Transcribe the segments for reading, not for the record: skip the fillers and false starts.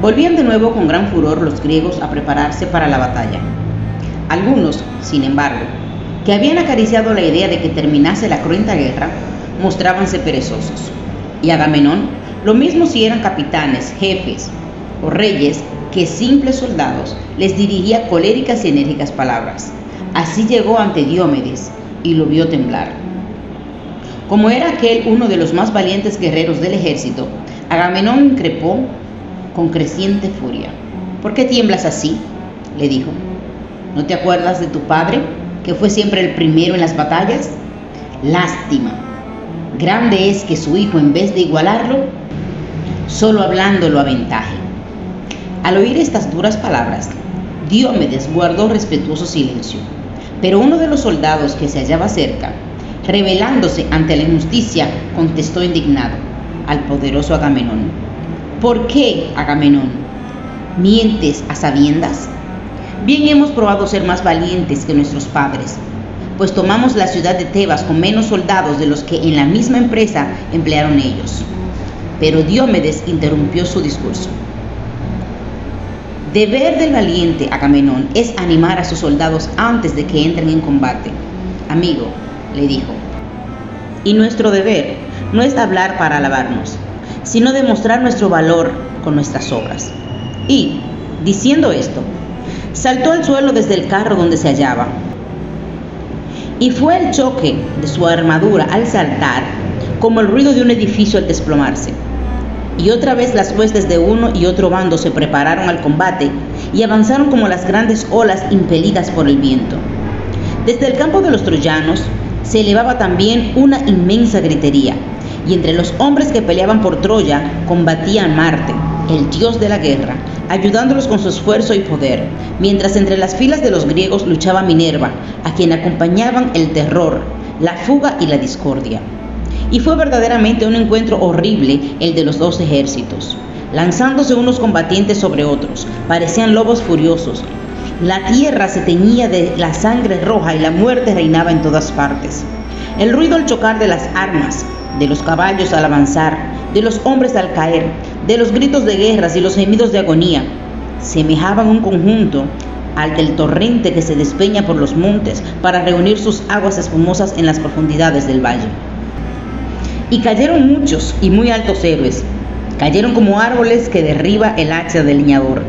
Volvían de nuevo con gran furor los griegos a prepararse para la batalla. Algunos, sin embargo, que habían acariciado la idea de que terminase la cruenta guerra, mostrábanse perezosos. Y Agamenón, lo mismo si eran capitanes, jefes o reyes que simples soldados, les dirigía coléricas y enérgicas palabras. Así llegó ante Diomedes y lo vio temblar. Como era aquel uno de los más valientes guerreros del ejército, Agamenón increpó con creciente furia. ¿Por qué tiemblas así?, le dijo. ¿No te acuerdas de tu padre, que fue siempre el primero en las batallas? Lástima. Grande es que su hijo, en vez de igualarlo, solo hablando lo aventaje. Al oír estas duras palabras, Diomedes guardó respetuoso silencio, pero uno de los soldados que se hallaba cerca, rebelándose ante la injusticia, contestó indignado al poderoso Agamenón: ¿por qué, Agamenón, mientes a sabiendas? Bien hemos probado ser más valientes que nuestros padres, pues tomamos la ciudad de Tebas con menos soldados de los que en la misma empresa emplearon ellos. Pero Diomedes interrumpió su discurso. Deber del valiente Agamenón es animar a sus soldados antes de que entren en combate. Amigo, le dijo, y nuestro deber no es hablar para alabarnos, sino demostrar nuestro valor con nuestras obras. Y, diciendo esto, saltó al suelo desde el carro donde se hallaba. Y fue el choque de su armadura al saltar, como el ruido de un edificio al desplomarse. Y otra vez las huestes de uno y otro bando se prepararon al combate y avanzaron como las grandes olas impelidas por el viento. Desde el campo de los troyanos se elevaba también una inmensa gritería, y entre los hombres que peleaban por Troya combatía Marte, el dios de la guerra, ayudándolos con su esfuerzo y poder, mientras entre las filas de los griegos luchaba Minerva, a quien acompañaban el terror, la fuga y la discordia. Y fue verdaderamente un encuentro horrible el de los dos ejércitos, lanzándose unos combatientes sobre otros, parecían lobos furiosos. La tierra se teñía de la sangre roja y la muerte reinaba en todas partes. El ruido al chocar de las armas, de los caballos al avanzar, de los hombres al caer, de los gritos de guerras y los gemidos de agonía, semejaban un conjunto al del torrente que se despeña por los montes para reunir sus aguas espumosas en las profundidades del valle. Y cayeron muchos y muy altos héroes, cayeron como árboles que derriba el hacha del leñador.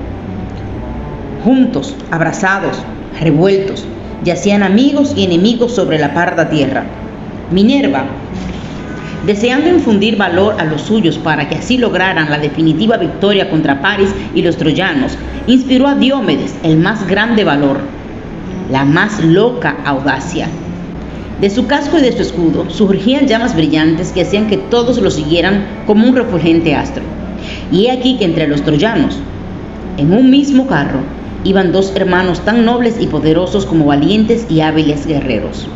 Juntos, abrazados, revueltos, yacían amigos y enemigos sobre la parda tierra. Minerva, deseando infundir valor a los suyos para que así lograran la definitiva victoria contra Paris y los troyanos, inspiró a Diomedes el más grande valor, la más loca audacia. De su casco y de su escudo surgían llamas brillantes que hacían que todos lo siguieran como un refulgente astro. Y he aquí que entre los troyanos, en un mismo carro, iban dos hermanos tan nobles y poderosos como valientes y hábiles guerreros.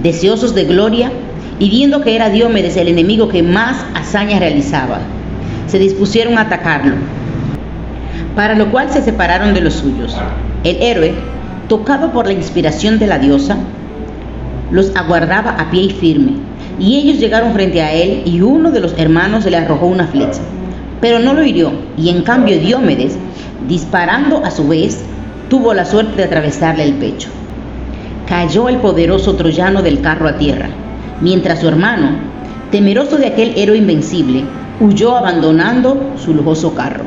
Deseosos de gloria, y viendo que era Diomedes el enemigo que más hazañas realizaba, se dispusieron a atacarlo, para lo cual se separaron de los suyos. El héroe, tocado por la inspiración de la diosa, los aguardaba a pie y firme, y ellos llegaron frente a él, y uno de los hermanos le arrojó una flecha, pero no lo hirió, y en cambio Diomedes, disparando a su vez, tuvo la suerte de atravesarle el pecho. Cayó el poderoso troyano del carro a tierra, mientras su hermano, temeroso de aquel héroe invencible, huyó abandonando su lujoso carro.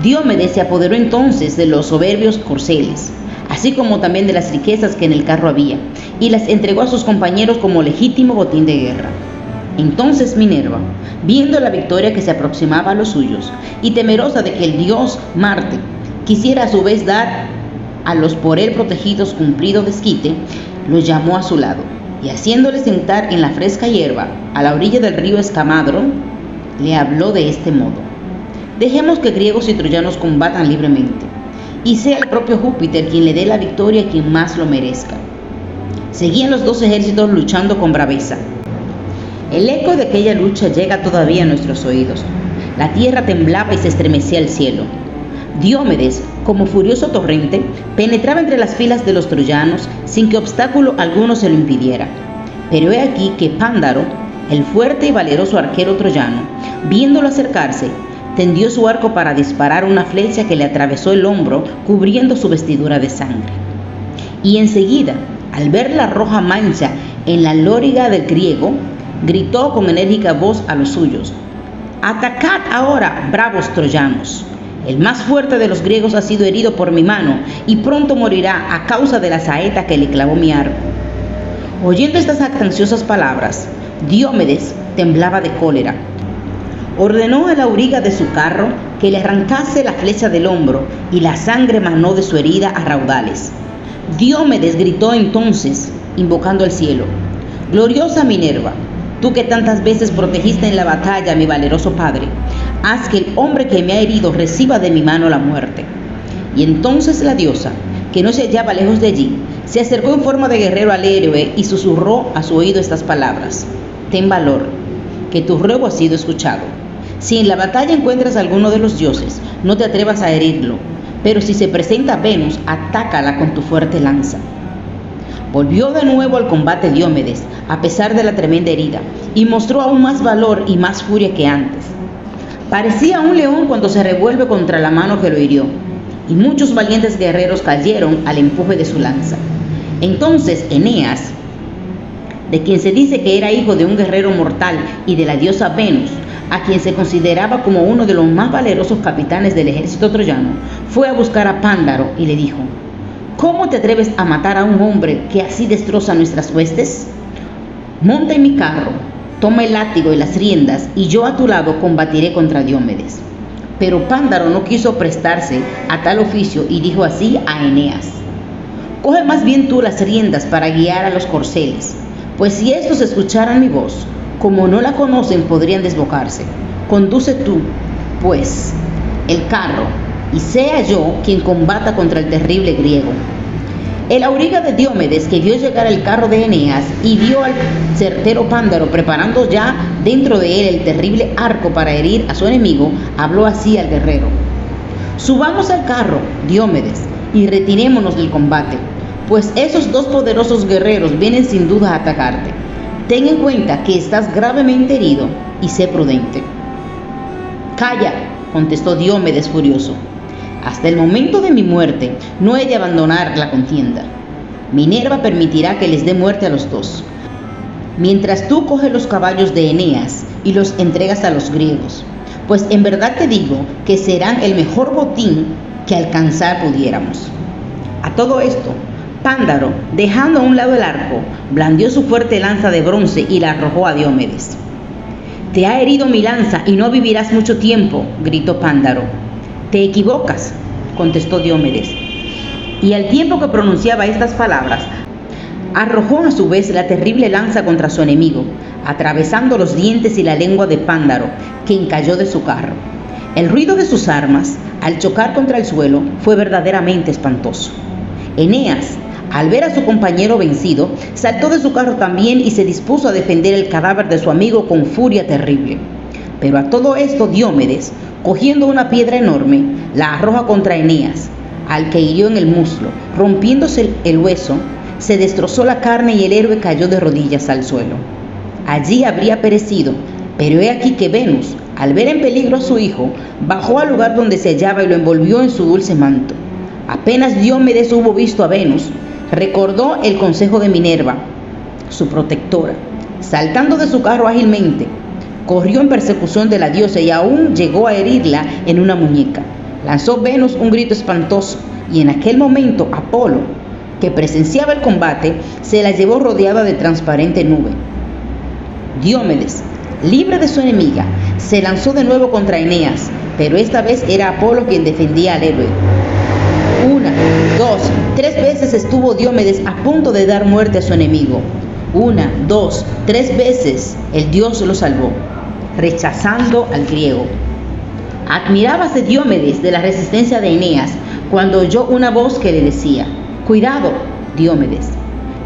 Diomedes se apoderó entonces de los soberbios corceles, así como también de las riquezas que en el carro había, y las entregó a sus compañeros como legítimo botín de guerra. Entonces Minerva, viendo la victoria que se aproximaba a los suyos, y temerosa de que el dios Marte quisiera a su vez dar a los por él protegidos cumplido desquite, los llamó a su lado, y haciéndole sentar en la fresca hierba, a la orilla del río Escamadro, le habló de este modo: dejemos que griegos y troyanos combatan libremente, y sea el propio Júpiter quien le dé la victoria a quien más lo merezca. Seguían los dos ejércitos luchando con braveza. El eco de aquella lucha llega todavía a nuestros oídos. La tierra temblaba y se estremecía el cielo. Diomedes, como furioso torrente, penetraba entre las filas de los troyanos sin que obstáculo alguno se lo impidiera. Pero he aquí que Pándaro, el fuerte y valeroso arquero troyano, viéndolo acercarse, tendió su arco para disparar una flecha que le atravesó el hombro, cubriendo su vestidura de sangre. Y enseguida, al ver la roja mancha en la loriga del griego, gritó con enérgica voz a los suyos: «Atacad ahora, bravos troyanos. El más fuerte de los griegos ha sido herido por mi mano y pronto morirá a causa de la saeta que le clavó mi arco». Oyendo estas jactanciosas palabras, Diomedes temblaba de cólera. Ordenó al auriga de su carro que le arrancase la flecha del hombro, y la sangre manó de su herida a raudales. Diomedes gritó entonces, invocando al cielo: «Gloriosa Minerva, tú que tantas veces protegiste en la batalla a mi valeroso padre, haz que el hombre que me ha herido reciba de mi mano la muerte». Y entonces la diosa, que no se hallaba lejos de allí, se acercó en forma de guerrero al héroe y susurró a su oído estas palabras: «Ten valor, que tu ruego ha sido escuchado. Si en la batalla encuentras a alguno de los dioses, no te atrevas a herirlo, pero si se presenta Venus, atácala con tu fuerte lanza». Volvió de nuevo al combate Diomedes, a pesar de la tremenda herida, y mostró aún más valor y más furia que antes. Parecía un león cuando se revuelve contra la mano que lo hirió, y muchos valientes guerreros cayeron al empuje de su lanza. Entonces Eneas, de quien se dice que era hijo de un guerrero mortal y de la diosa Venus, a quien se consideraba como uno de los más valerosos capitanes del ejército troyano, fue a buscar a Pándaro y le dijo: «¿Cómo te atreves a matar a un hombre que así destroza nuestras huestes? Monta en mi carro, toma el látigo y las riendas, y yo a tu lado combatiré contra Diomedes». Pero Pándaro no quiso prestarse a tal oficio y dijo así a Eneas: «Coge más bien tú las riendas para guiar a los corceles, pues si estos escucharan mi voz, como no la conocen, podrían desbocarse. Conduce tú, pues, el carro, y sea yo quien combata contra el terrible griego». El auriga de Diomedes, que vio llegar el carro de Eneas y vio al certero Pándaro preparando ya dentro de él el terrible arco para herir a su enemigo, habló así al guerrero: «Subamos al carro, Diomedes, y retirémonos del combate, pues esos dos poderosos guerreros vienen sin duda a atacarte. Ten en cuenta que estás gravemente herido y sé prudente». «Calla», contestó Diomedes furioso. «Hasta el momento de mi muerte no he de abandonar la contienda. Minerva permitirá que les dé muerte a los dos, mientras tú coges los caballos de Eneas y los entregas a los griegos, pues en verdad te digo que serán el mejor botín que alcanzar pudiéramos». A todo esto, Pándaro, dejando a un lado el arco, blandió su fuerte lanza de bronce y la arrojó a Diomedes. «Te ha herido mi lanza y no vivirás mucho tiempo», gritó Pándaro. «Te equivocas», contestó Diomedes. Y al tiempo que pronunciaba estas palabras, arrojó a su vez la terrible lanza contra su enemigo, atravesando los dientes y la lengua de Pándaro, quien cayó de su carro. El ruido de sus armas, al chocar contra el suelo, fue verdaderamente espantoso. Eneas, al ver a su compañero vencido, saltó de su carro también y se dispuso a defender el cadáver de su amigo con furia terrible. Pero a todo esto Diomedes, cogiendo una piedra enorme, la arroja contra Eneas, al que hirió en el muslo, rompiéndose el hueso, se destrozó la carne y el héroe cayó de rodillas al suelo. Allí habría perecido, pero he aquí que Venus, al ver en peligro a su hijo, bajó al lugar donde se hallaba y lo envolvió en su dulce manto. Apenas Diomedes hubo visto a Venus, recordó el consejo de Minerva, su protectora. Saltando de su carro ágilmente, corrió en persecución de la diosa y aún llegó a herirla en una muñeca. Lanzó Venus un grito espantoso y en aquel momento Apolo, que presenciaba el combate, se la llevó rodeada de transparente nube. Diomedes, libre de su enemiga, se lanzó de nuevo contra Eneas, pero esta vez era Apolo quien defendía al héroe. 1, 2, 3 veces estuvo Diomedes a punto de dar muerte a su enemigo. 1, 2, 3 veces el dios lo salvó, rechazando al griego. Admirábase Diomedes de la resistencia de Eneas cuando oyó una voz que le decía: «Cuidado, Diomedes,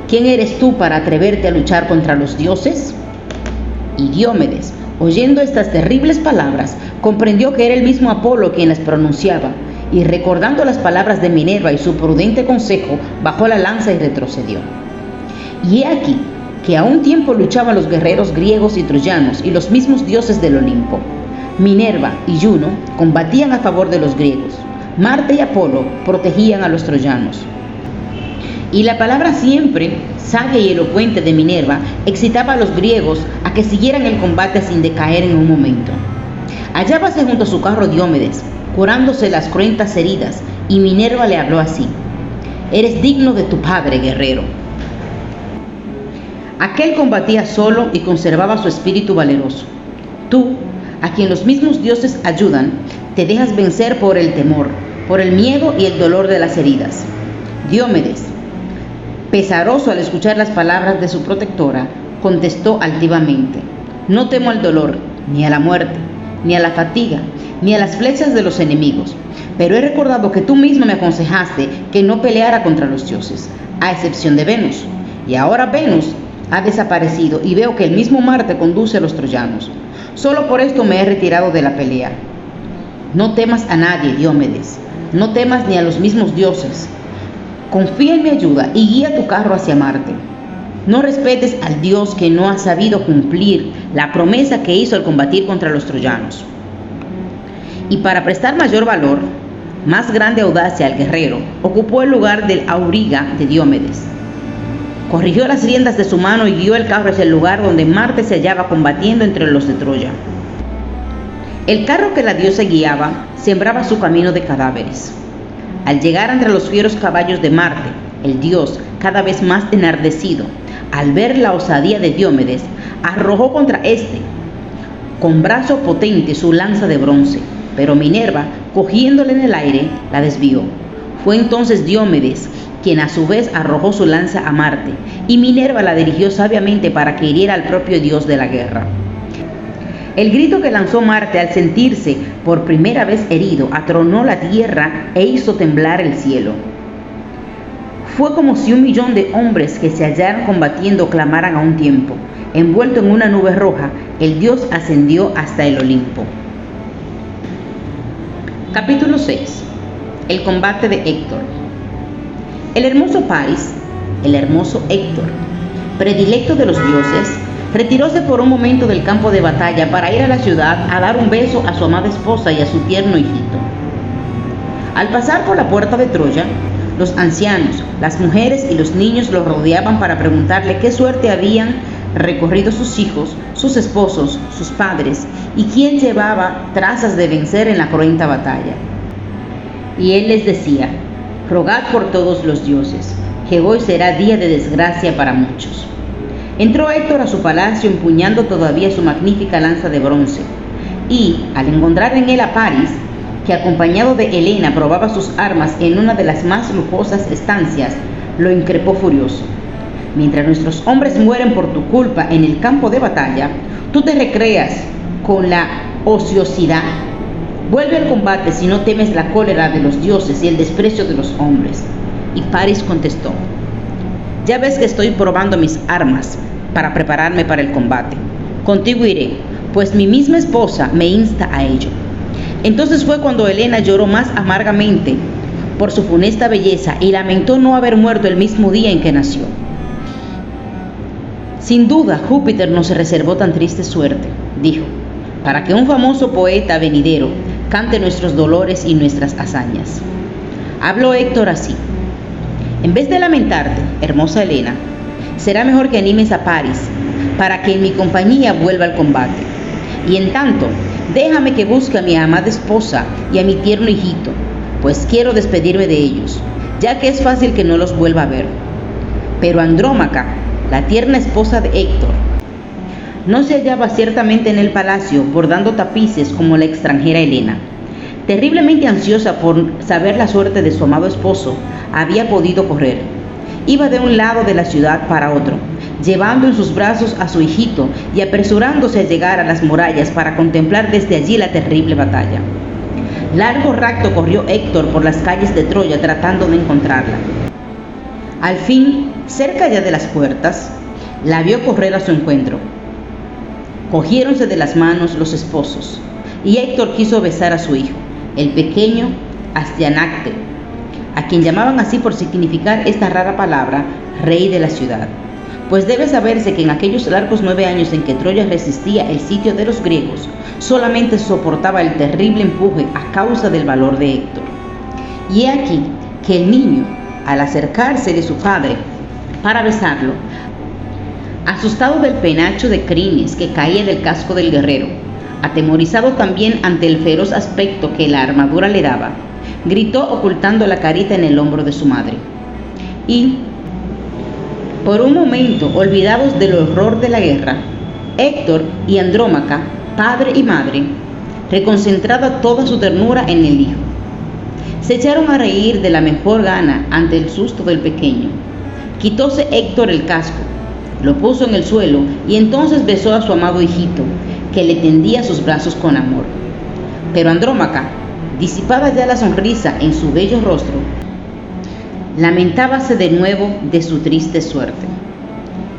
¿quién eres tú para atreverte a luchar contra los dioses?». Y Diomedes, oyendo estas terribles palabras, comprendió que era el mismo Apolo quien las pronunciaba, y recordando las palabras de Minerva y su prudente consejo, bajó la lanza y retrocedió. Y he aquí que a un tiempo luchaban los guerreros griegos y troyanos y los mismos dioses del Olimpo. Minerva y Juno combatían a favor de los griegos. Marte y Apolo protegían a los troyanos. Y la palabra siempre sabia y elocuente de Minerva excitaba a los griegos a que siguieran el combate sin decaer en un momento. Hallábase junto a su carro Diomedes, curándose las cruentas heridas, y Minerva le habló así: «Eres digno de tu padre, guerrero». Aquel combatía solo y conservaba su espíritu valeroso. Tú, a quien los mismos dioses ayudan, te dejas vencer por el temor, por el miedo y el dolor de las heridas. Diomedes, pesaroso al escuchar las palabras de su protectora, contestó altivamente: «No temo al dolor, ni a la muerte, ni a la fatiga, ni a las flechas de los enemigos, pero he recordado que tú mismo me aconsejaste que no peleara contra los dioses, a excepción de Venus, y ahora Venus ha desaparecido y veo que el mismo Marte conduce a los troyanos. Solo por esto me he retirado de la pelea. No temas a nadie, Diomedes, no temas ni a los mismos dioses. Confía en mi ayuda y guía tu carro hacia Marte. No respetes al dios que no ha sabido cumplir la promesa que hizo al combatir contra los troyanos». Y para prestar mayor valor, más grande audacia al guerrero, ocupó el lugar del auriga de Diomedes. Corrigió las riendas de su mano y guió el carro hacia el lugar donde Marte se hallaba combatiendo entre los de Troya. El carro que la diosa guiaba sembraba su camino de cadáveres. Al llegar entre los fieros caballos de Marte, el dios, cada vez más enardecido, al ver la osadía de Diomedes, arrojó contra éste, con brazo potente, su lanza de bronce, pero Minerva, cogiéndola en el aire, la desvió. Fue entonces Diomedes quien a su vez arrojó su lanza a Marte, y Minerva la dirigió sabiamente para que hiriera al propio dios de la guerra. El grito que lanzó Marte al sentirse por primera vez herido atronó la tierra e hizo temblar el cielo. Fue como si 1.000.000 de hombres que se hallaran combatiendo clamaran a un tiempo. Envuelto en una nube roja, el dios ascendió hasta el Olimpo. Capítulo 6. El combate de Héctor. El hermoso Paris, el hermoso Héctor, predilecto de los dioses, retiróse por un momento del campo de batalla para ir a la ciudad a dar un beso a su amada esposa y a su tierno hijito. Al pasar por la puerta de Troya, los ancianos, las mujeres y los niños lo rodeaban para preguntarle qué suerte habían recorrido sus hijos, sus esposos, sus padres, y quién llevaba trazas de vencer en la cruenta batalla. Y él les decía: «Rogad por todos los dioses, que hoy será día de desgracia para muchos». Entró Héctor a su palacio empuñando todavía su magnífica lanza de bronce, y, al encontrar en él a Paris, que acompañado de Helena probaba sus armas en una de las más lujosas estancias, lo increpó furioso: «Mientras nuestros hombres mueren por tu culpa en el campo de batalla, tú te recreas con la ociosidad. Vuelve al combate si no temes la cólera de los dioses y el desprecio de los hombres». Y Paris contestó: «Ya ves que estoy probando mis armas para prepararme para el combate. Contigo iré, pues mi misma esposa me insta a ello». Entonces fue cuando Helena lloró más amargamente por su funesta belleza y lamentó no haber muerto el mismo día en que nació. «Sin duda Júpiter nos reservó tan triste suerte», dijo, «para que un famoso poeta venidero cante nuestros dolores y nuestras hazañas». Habló Héctor así: «En vez de lamentarte, hermosa Helena, será mejor que animes a Paris, para que en mi compañía vuelva al combate. Y en tanto, déjame que busque a mi amada esposa y a mi tierno hijito, pues quiero despedirme de ellos, ya que es fácil que no los vuelva a ver». Pero Andrómaca, la tierna esposa de Héctor, no se hallaba ciertamente en el palacio bordando tapices como la extranjera Helena. Terriblemente ansiosa por saber la suerte de su amado esposo, había podido correr. Iba de un lado de la ciudad para otro, llevando en sus brazos a su hijito y apresurándose a llegar a las murallas para contemplar desde allí la terrible batalla. Largo rato corrió Héctor por las calles de Troya tratando de encontrarla. Al fin, cerca ya de las puertas, la vio correr a su encuentro. Cogiéronse de las manos los esposos, y Héctor quiso besar a su hijo, el pequeño Astianacte, a quien llamaban así por significar esta rara palabra, rey de la ciudad. Pues debe saberse que en aquellos largos 9 años en que Troya resistía el sitio de los griegos, solamente soportaba el terrible empuje a causa del valor de Héctor. Y he aquí que el niño, al acercarse de su padre para besarlo, asustado del penacho de crines que caía del casco del guerrero, atemorizado también ante el feroz aspecto que la armadura le daba, gritó ocultando la carita en el hombro de su madre. Y, por un momento, olvidados del horror de la guerra, Héctor y Andrómaca, padre y madre, reconcentrada toda su ternura en el hijo, se echaron a reír de la mejor gana ante el susto del pequeño. Quitóse Héctor el casco, lo puso en el suelo y entonces besó a su amado hijito, que le tendía sus brazos con amor. Pero Andrómaca, disipada ya la sonrisa en su bello rostro, lamentábase de nuevo de su triste suerte.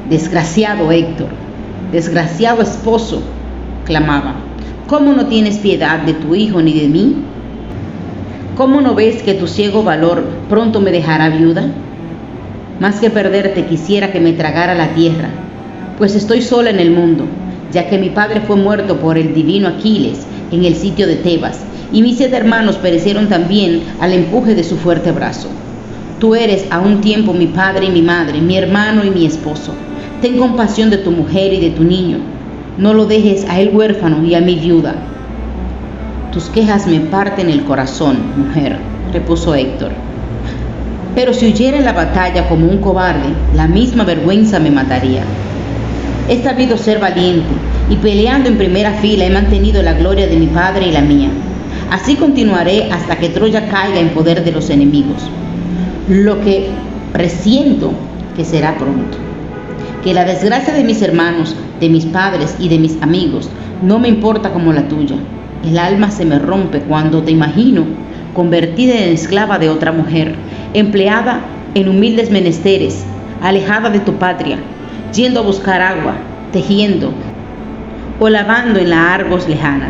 «Desgraciado Héctor, desgraciado esposo», clamaba, «¿cómo no tienes piedad de tu hijo ni de mí? ¿Cómo no ves que tu ciego valor pronto me dejará viuda? Más que perderte quisiera que me tragara la tierra, pues estoy sola en el mundo, ya que mi padre fue muerto por el divino Aquiles en el sitio de Tebas, y mis 7 hermanos perecieron también al empuje de su fuerte brazo. Tú eres a un tiempo mi padre y mi madre, mi hermano y mi esposo. Ten compasión de tu mujer y de tu niño. No lo dejes a él huérfano y a mi viuda». «Tus quejas me parten el corazón, mujer», repuso Héctor. «Pero si huyera en la batalla como un cobarde, la misma vergüenza me mataría. He sabido ser valiente y peleando en primera fila he mantenido la gloria de mi padre y la mía. Así continuaré hasta que Troya caiga en poder de los enemigos. Lo que presiento que será pronto. Que la desgracia de mis hermanos, de mis padres y de mis amigos no me importa como la tuya. El alma se me rompe cuando te imagino convertida en esclava de otra mujer, empleada en humildes menesteres, alejada de tu patria, yendo a buscar agua, tejiendo o lavando en la Argos lejana.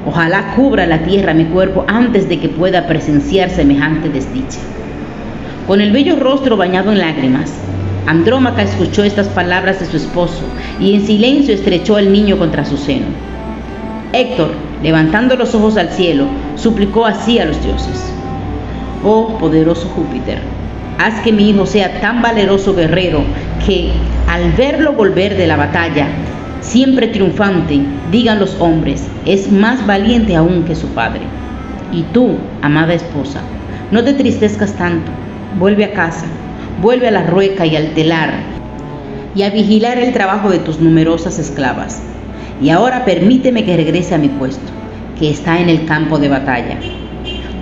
Ojalá cubra la tierra mi cuerpo antes de que pueda presenciar semejante desdicha». Con el bello rostro bañado en lágrimas, Andrómaca escuchó estas palabras de su esposo y en silencio estrechó al niño contra su seno. Héctor, levantando los ojos al cielo, suplicó así a los dioses: «Oh poderoso Júpiter, haz que mi hijo sea tan valeroso guerrero que, al verlo volver de la batalla, siempre triunfante, digan los hombres, es más valiente aún que su padre. Y tú, amada esposa, no te tristezcas tanto, vuelve a casa, vuelve a la rueca y al telar, y a vigilar el trabajo de tus numerosas esclavas. Y ahora permíteme que regrese a mi puesto, que está en el campo de batalla».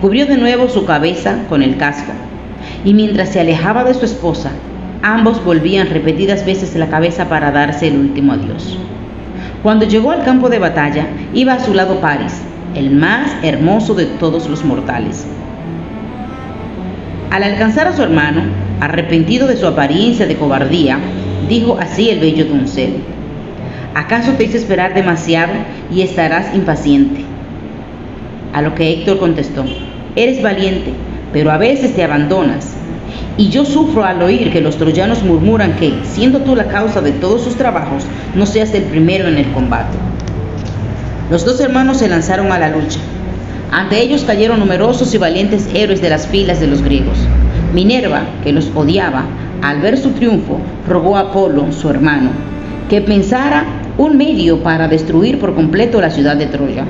Cubrió de nuevo su cabeza con el casco, y mientras se alejaba de su esposa, ambos volvían repetidas veces la cabeza para darse el último adiós. Cuando llegó al campo de batalla, iba a su lado Paris, el más hermoso de todos los mortales. Al alcanzar a su hermano, arrepentido de su apariencia de cobardía, dijo así el bello doncel: «¿Acaso te hice esperar demasiado y estarás impaciente?». A lo que Héctor contestó: «Eres valiente, pero a veces te abandonas, y yo sufro al oír que los troyanos murmuran que, siendo tú la causa de todos sus trabajos, no seas el primero en el combate». Los 2 hermanos se lanzaron a la lucha. Ante ellos cayeron numerosos y valientes héroes de las filas de los griegos. Minerva, que los odiaba, al ver su triunfo, rogó a Apolo, su hermano, que pensara un medio para destruir por completo la ciudad de Troya.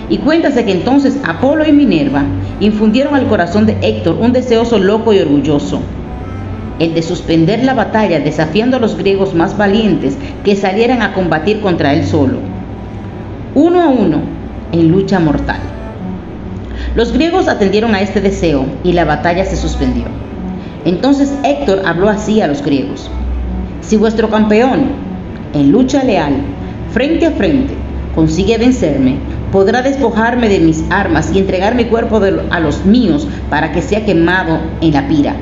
Y cuéntase que entonces Apolo y Minerva infundieron al corazón de Héctor un deseoso loco y orgulloso, el de suspender la batalla desafiando a los griegos más valientes que salieran a combatir contra él solo, 1 a 1, en lucha mortal. Los griegos atendieron a este deseo y la batalla se suspendió. Entonces Héctor habló así a los griegos: «Si vuestro campeón, en lucha leal, frente a frente, consigue vencerme, podrá despojarme de mis armas y entregar mi cuerpo a los míos para que sea quemado en la pira.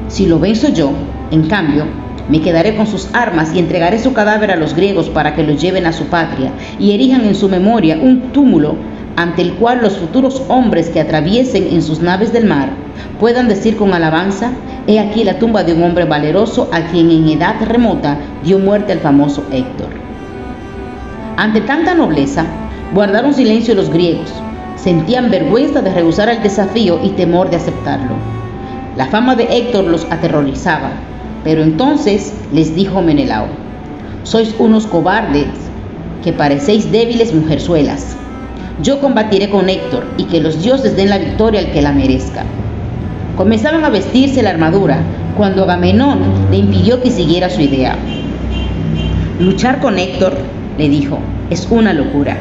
Si lo venzo yo, en cambio, me quedaré con sus armas y entregaré su cadáver a los griegos para que lo lleven a su patria y erijan en su memoria un túmulo ante el cual los futuros hombres que atraviesen en sus naves del mar puedan decir con alabanza: he aquí la tumba de un hombre valeroso a quien en edad remota dio muerte al famoso Héctor». Ante tanta nobleza, guardaron silencio los griegos. Sentían vergüenza de rehusar el desafío y temor de aceptarlo. La fama de Héctor los aterrorizaba, pero entonces les dijo Menelao: sois unos cobardes que parecéis débiles mujerzuelas. Yo combatiré con Héctor y que los dioses den la victoria al que la merezca. Comenzaban a vestirse la armadura cuando Agamenón le impidió que siguiera su idea. Luchar con Héctor, le dijo, es una locura.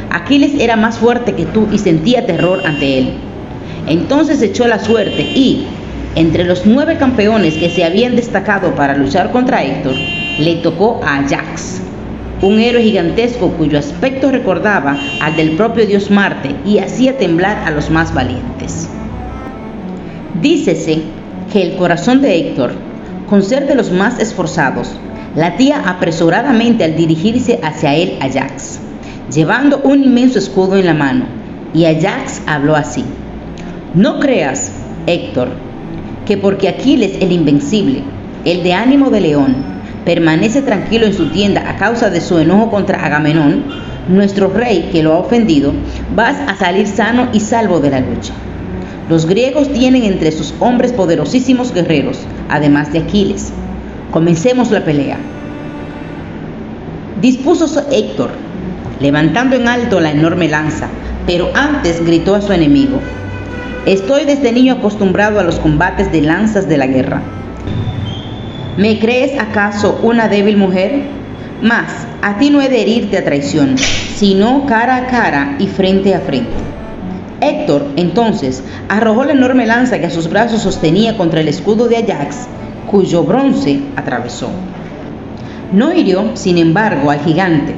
Aquiles era más fuerte que tú y sentía terror ante él. Entonces echó la suerte y, entre los 9 campeones que se habían destacado para luchar contra Héctor, le tocó a Ajax, un héroe gigantesco cuyo aspecto recordaba al del propio dios Marte y hacía temblar a los más valientes. Dícese que el corazón de Héctor, con ser de los más esforzados, latía apresuradamente al dirigirse hacia él Ajax, llevando un inmenso escudo en la mano, y Ajax habló así: no creas, Héctor, que porque Aquiles el invencible, el de ánimo de león, permanece tranquilo en su tienda a causa de su enojo contra Agamenón, nuestro rey que lo ha ofendido, vas a salir sano y salvo de la lucha. Los griegos tienen entre sus hombres poderosísimos guerreros, además de Aquiles. Comencemos la pelea. Dispúsose Héctor, levantando en alto la enorme lanza, pero antes gritó a su enemigo: estoy desde niño acostumbrado a los combates de lanzas de la guerra. ¿Me crees acaso una débil mujer? Mas a ti no he de herirte a traición, sino cara a cara y frente a frente. Héctor, entonces, arrojó la enorme lanza que a sus brazos sostenía contra el escudo de Ajax, cuyo bronce atravesó. No hirió, sin embargo, al gigante,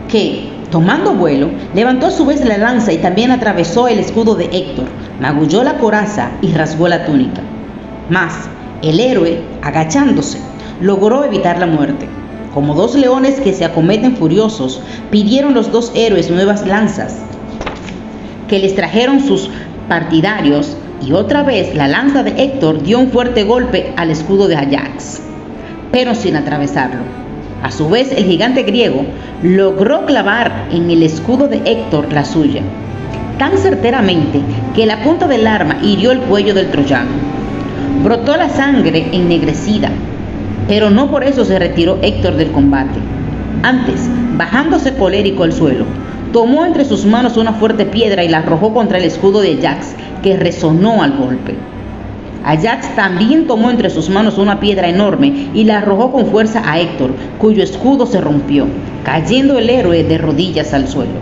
que, tomando vuelo, levantó a su vez la lanza y también atravesó el escudo de Héctor, magulló la coraza y rasgó la túnica. Mas el héroe, agachándose, logró evitar la muerte. Como 2 leones que se acometen furiosos, pidieron los 2 héroes nuevas lanzas, que les trajeron sus partidarios, y otra vez la lanza de Héctor dio un fuerte golpe al escudo de Ajax, pero sin atravesarlo. A su vez, el gigante griego logró clavar en el escudo de Héctor la suya, tan certeramente que la punta del arma hirió el cuello del troyano. Brotó la sangre ennegrecida, pero no por eso se retiró Héctor del combate. Antes, bajándose colérico al suelo, tomó entre sus manos una fuerte piedra y la arrojó contra el escudo de Ajax, que resonó al golpe. Ajax también tomó entre sus manos una piedra enorme y la arrojó con fuerza a Héctor, cuyo escudo se rompió, cayendo el héroe de rodillas al suelo.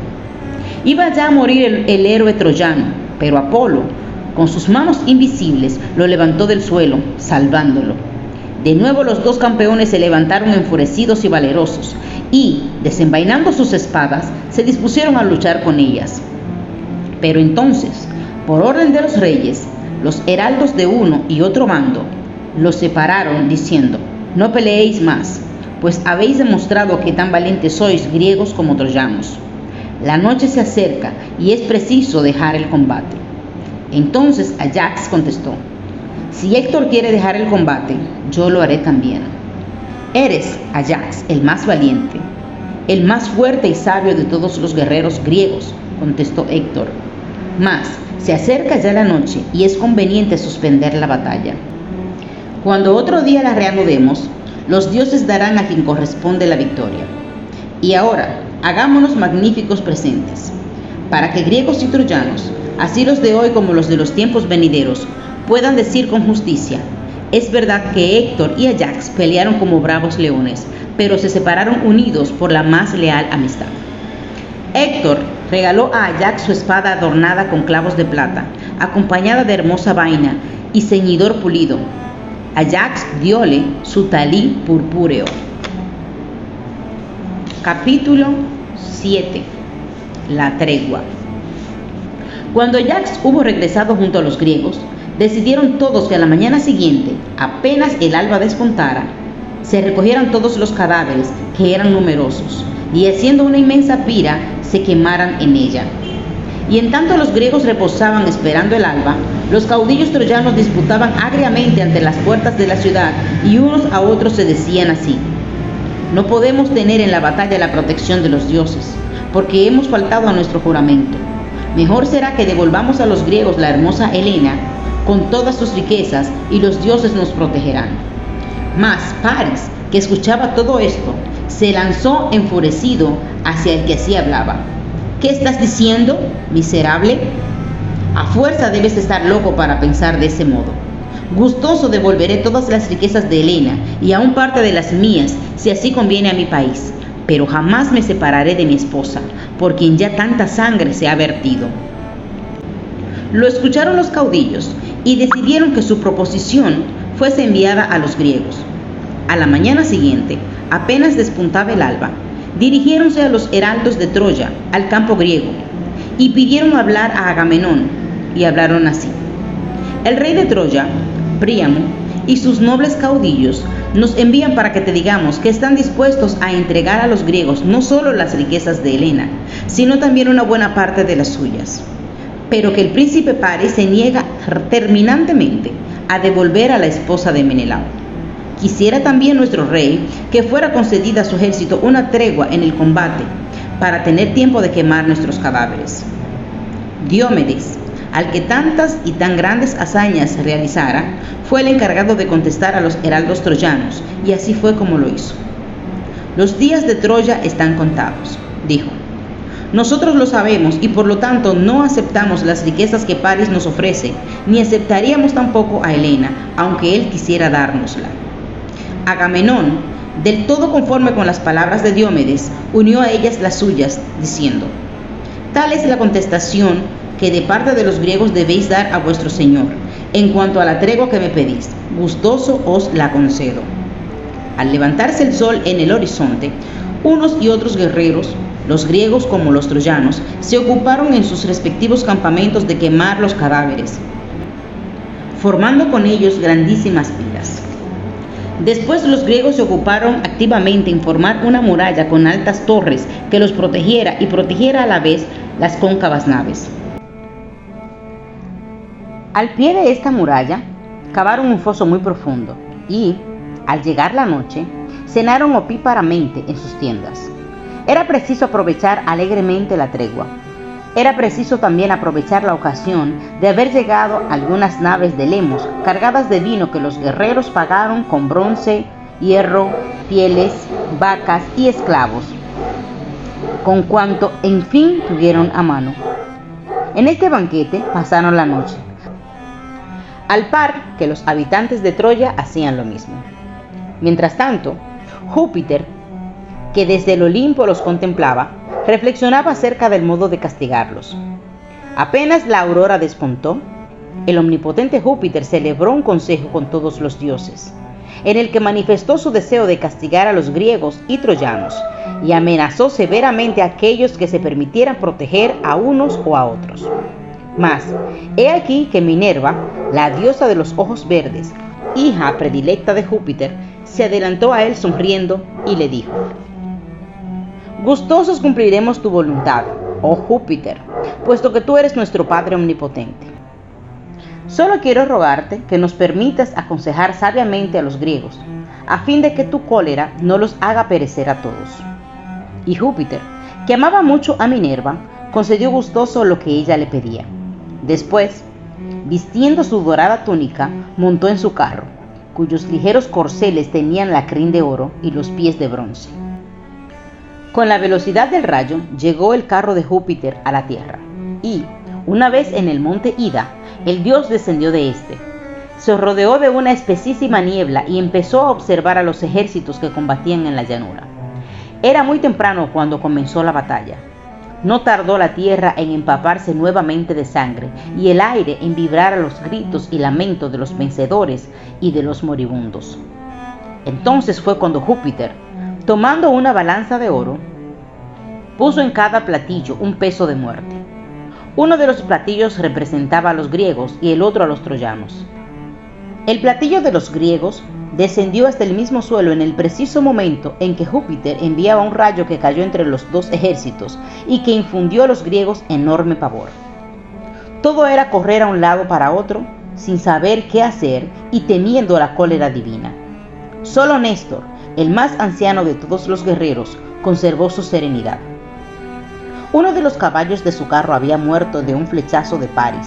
Iba ya a morir el héroe troyano, pero Apolo, con sus manos invisibles, lo levantó del suelo, salvándolo. De nuevo los 2 campeones se levantaron enfurecidos y valerosos, y, desenvainando sus espadas, se dispusieron a luchar con ellas. Pero entonces, por orden de los reyes, los heraldos de uno y otro bando los separaron, diciendo: no peleéis más, pues habéis demostrado que tan valientes sois, griegos como troyanos. La noche se acerca y es preciso dejar el combate. Entonces Ajax contestó: si Héctor quiere dejar el combate, yo lo haré también. Eres, Ajax, el más valiente, el más fuerte y sabio de todos los guerreros griegos, contestó Héctor. Mas se acerca ya la noche y es conveniente suspender la batalla. Cuando otro día la reanudemos, los dioses darán a quien corresponde la victoria. Y ahora, hagámonos magníficos presentes, para que griegos y troyanos, así los de hoy como los de los tiempos venideros, puedan decir con justicia: es verdad que Héctor y Ajax pelearon como bravos leones, pero se separaron unidos por la más leal amistad. Héctor regaló a Ajax su espada adornada con clavos de plata, acompañada de hermosa vaina y ceñidor pulido. Ajax diole su talí purpúreo. Capítulo 7. La tregua. Cuando Ajax hubo regresado junto a los griegos, decidieron todos que a la mañana siguiente, apenas el alba despuntara, se recogieran todos los cadáveres, que eran numerosos, y haciendo una inmensa pira, se quemaran en ella. Y en tanto los griegos reposaban esperando el alba, los caudillos troyanos disputaban agriamente ante las puertas de la ciudad, y unos a otros se decían así: No podemos tener en la batalla la protección de los dioses, porque hemos faltado a nuestro juramento. Mejor será que devolvamos a los griegos la hermosa Helena con todas sus riquezas y los dioses nos protegerán. Mas Paris, que escuchaba todo esto, se lanzó enfurecido hacia el que así hablaba. ¿Qué estás diciendo, miserable? A fuerza debes estar loco para pensar de ese modo. Gustoso devolveré todas las riquezas de Helena y aún parte de las mías, si así conviene a mi país, pero jamás me separaré de mi esposa, por quien ya tanta sangre se ha vertido. Lo escucharon los caudillos y decidieron que su proposición fuese enviada a los griegos. A la mañana siguiente, apenas despuntaba el alba, dirigiéronse a los heraldos de Troya, al campo griego, y pidieron hablar a Agamenón, y hablaron así: el rey de Troya, Príamo, y sus nobles caudillos nos envían para que te digamos que están dispuestos a entregar a los griegos no solo las riquezas de Helena, sino también una buena parte de las suyas, pero que el príncipe Paris se niega terminantemente a devolver a la esposa de Menelao. Quisiera también nuestro rey que fuera concedida a su ejército una tregua en el combate, para tener tiempo de quemar nuestros cadáveres. Diomedes, al que tantas y tan grandes hazañas realizara, fue el encargado de contestar a los heraldos troyanos, y así fue como lo hizo. Los días de Troya están contados, dijo. Nosotros lo sabemos y por lo tanto no aceptamos las riquezas que Paris nos ofrece, ni aceptaríamos tampoco a Helena, aunque él quisiera dárnosla. Agamenón, del todo conforme con las palabras de Diomedes, unió a ellas las suyas, diciendo: tal es la contestación que de parte de los griegos debéis dar a vuestro señor. En cuanto a la tregua que me pedís, gustoso os la concedo. Al levantarse el sol en el horizonte, unos y otros guerreros, los griegos como los troyanos, se ocuparon en sus respectivos campamentos de quemar los cadáveres, formando con ellos grandísimas piras. Después los griegos se ocuparon activamente en formar una muralla con altas torres que los protegiera y protegiera a la vez las cóncavas naves. Al pie de esta muralla cavaron un foso muy profundo y, al llegar la noche, cenaron opíparamente en sus tiendas. Era preciso aprovechar alegremente la tregua. Era preciso también aprovechar la ocasión de haber llegado algunas naves de Lemos cargadas de vino que los guerreros pagaron con bronce, hierro, pieles, vacas y esclavos, con cuanto en fin tuvieron a mano. En este banquete pasaron la noche, al par que los habitantes de Troya hacían lo mismo. Mientras tanto, Júpiter, que desde el Olimpo los contemplaba, reflexionaba acerca del modo de castigarlos. Apenas la aurora despuntó, el omnipotente Júpiter celebró un consejo con todos los dioses, en el que manifestó su deseo de castigar a los griegos y troyanos, y amenazó severamente a aquellos que se permitieran proteger a unos o a otros. Mas, he aquí que Minerva, la diosa de los ojos verdes, hija predilecta de Júpiter, se adelantó a él sonriendo y le dijo: gustosos cumpliremos tu voluntad, oh Júpiter, puesto que tú eres nuestro Padre omnipotente. Solo quiero rogarte que nos permitas aconsejar sabiamente a los griegos, a fin de que tu cólera no los haga perecer a todos. Y Júpiter, que amaba mucho a Minerva, concedió gustoso lo que ella le pedía. Después, vistiendo su dorada túnica, montó en su carro, cuyos ligeros corceles tenían la crin de oro y los pies de bronce. Con la velocidad del rayo llegó el carro de Júpiter a la tierra, y, una vez en el monte Ida, el dios descendió de éste. Se rodeó de una espesísima niebla y empezó a observar a los ejércitos que combatían en la llanura. Era muy temprano cuando comenzó la batalla. No tardó la tierra en empaparse nuevamente de sangre y el aire en vibrar a los gritos y lamentos de los vencedores y de los moribundos. Entonces fue cuando Júpiter, tomando una balanza de oro, puso en cada platillo un peso de muerte. Uno de los platillos representaba a los griegos y el otro a los troyanos. El platillo de los griegos descendió hasta el mismo suelo en el preciso momento en que Júpiter enviaba un rayo que cayó entre los dos ejércitos y que infundió a los griegos enorme pavor. Todo era correr a un lado para otro, sin saber qué hacer y temiendo la cólera divina. Solo Néstor, el más anciano de todos los guerreros, conservó su serenidad. Uno de los caballos de su carro había muerto de un flechazo de Paris,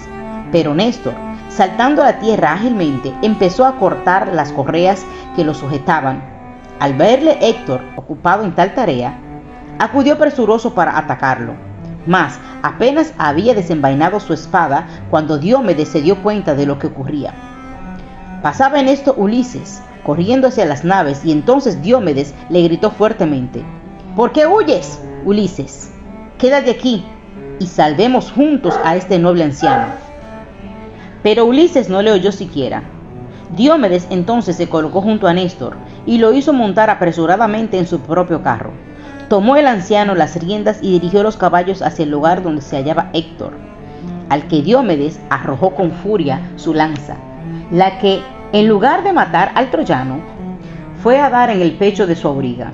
pero Néstor, saltando a la tierra ágilmente, empezó a cortar las correas que lo sujetaban. Al verle Héctor ocupado en tal tarea, acudió presuroso para atacarlo, mas apenas había desenvainado su espada cuando Diomedes se dio cuenta de lo que ocurría. Pasaba en esto Ulises, corriendo hacia las naves, y entonces Diomedes le gritó fuertemente: ¿por qué huyes, Ulises? Quédate aquí y salvemos juntos a este noble anciano. Pero Ulises no le oyó siquiera. Diomedes entonces se colocó junto a Néstor y lo hizo montar apresuradamente en su propio carro. Tomó el anciano las riendas y dirigió los caballos hacia el lugar donde se hallaba Héctor, al que Diomedes arrojó con furia su lanza, la que, en lugar de matar al troyano, fue a dar en el pecho de su auriga,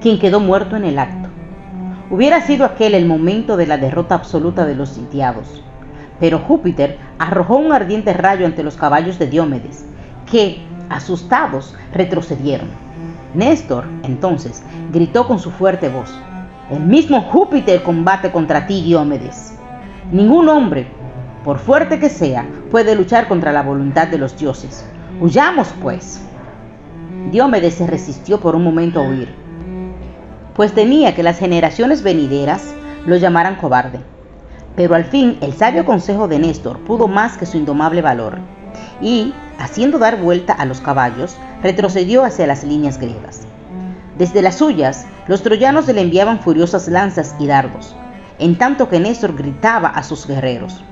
quien quedó muerto en el acto. Hubiera sido aquel el momento de la derrota absoluta de los sitiados, pero Júpiter arrojó un ardiente rayo ante los caballos de Diomedes, que, asustados, retrocedieron. Néstor, entonces, gritó con su fuerte voz: el mismo Júpiter combate contra ti, Diomedes. Ningún hombre, por fuerte que sea, puede luchar contra la voluntad de los dioses. Huyamos, pues. Diomedes se resistió por un momento a huir, pues temía que las generaciones venideras lo llamaran cobarde. Pero al fin el sabio consejo de Néstor pudo más que su indomable valor, y, haciendo dar vuelta a los caballos, retrocedió hacia las líneas griegas. Desde las suyas, los troyanos le enviaban furiosas lanzas y dardos, en tanto que Néstor gritaba a sus guerreros: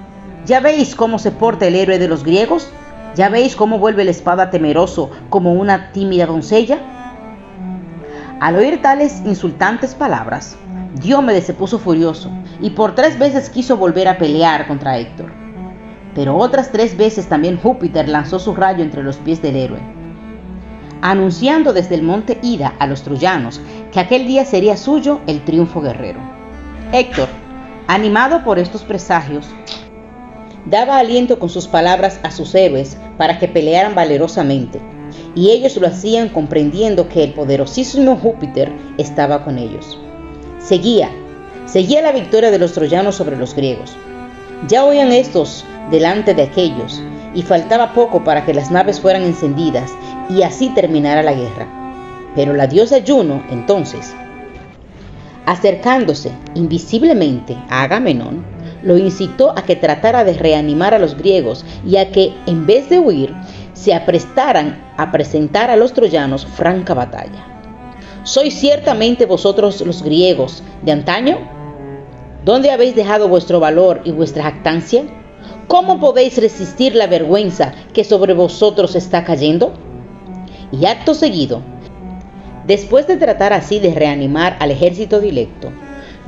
¿ya veis cómo se porta el héroe de los griegos? ¿Ya veis cómo vuelve la espada temeroso como una tímida doncella? Al oír tales insultantes palabras, Diomedes se puso furioso y por 3 veces quiso volver a pelear contra Héctor. Pero otras 3 veces también Júpiter lanzó su rayo entre los pies del héroe, anunciando desde el monte Ida a los troyanos que aquel día sería suyo el triunfo guerrero. Héctor, animado por estos presagios, daba aliento con sus palabras a sus héroes para que pelearan valerosamente, y ellos lo hacían comprendiendo que el poderosísimo Júpiter estaba con ellos. Seguía la victoria de los troyanos sobre los griegos. Ya oían estos delante de aquellos, y faltaba poco para que las naves fueran encendidas y así terminara la guerra. Pero la diosa Juno, entonces, acercándose invisiblemente a Agamenón, lo incitó a que tratara de reanimar a los griegos y a que, en vez de huir, se aprestaran a presentar a los troyanos franca batalla. ¿Sois ciertamente vosotros los griegos de antaño? ¿Dónde habéis dejado vuestro valor y vuestra jactancia? ¿Cómo podéis resistir la vergüenza que sobre vosotros está cayendo? Y acto seguido, después de tratar así de reanimar al ejército dilecto,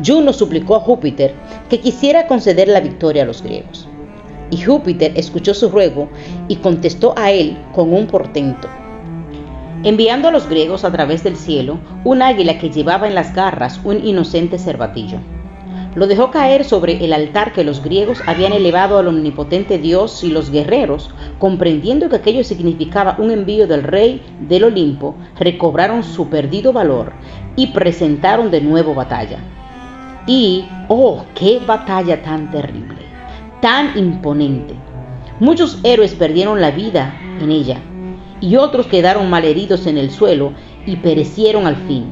Juno suplicó a Júpiter que quisiera conceder la victoria a los griegos. Y Júpiter escuchó su ruego y contestó a él con un portento, enviando a los griegos a través del cielo un águila que llevaba en las garras un inocente cervatillo. Lo dejó caer sobre el altar que los griegos habían elevado al omnipotente Dios, y los guerreros, comprendiendo que aquello significaba un envío del rey del Olimpo, recobraron su perdido valor y presentaron de nuevo batalla. Y, ¡oh, qué batalla tan terrible, tan imponente! Muchos héroes perdieron la vida en ella, y otros quedaron malheridos en el suelo y perecieron al fin,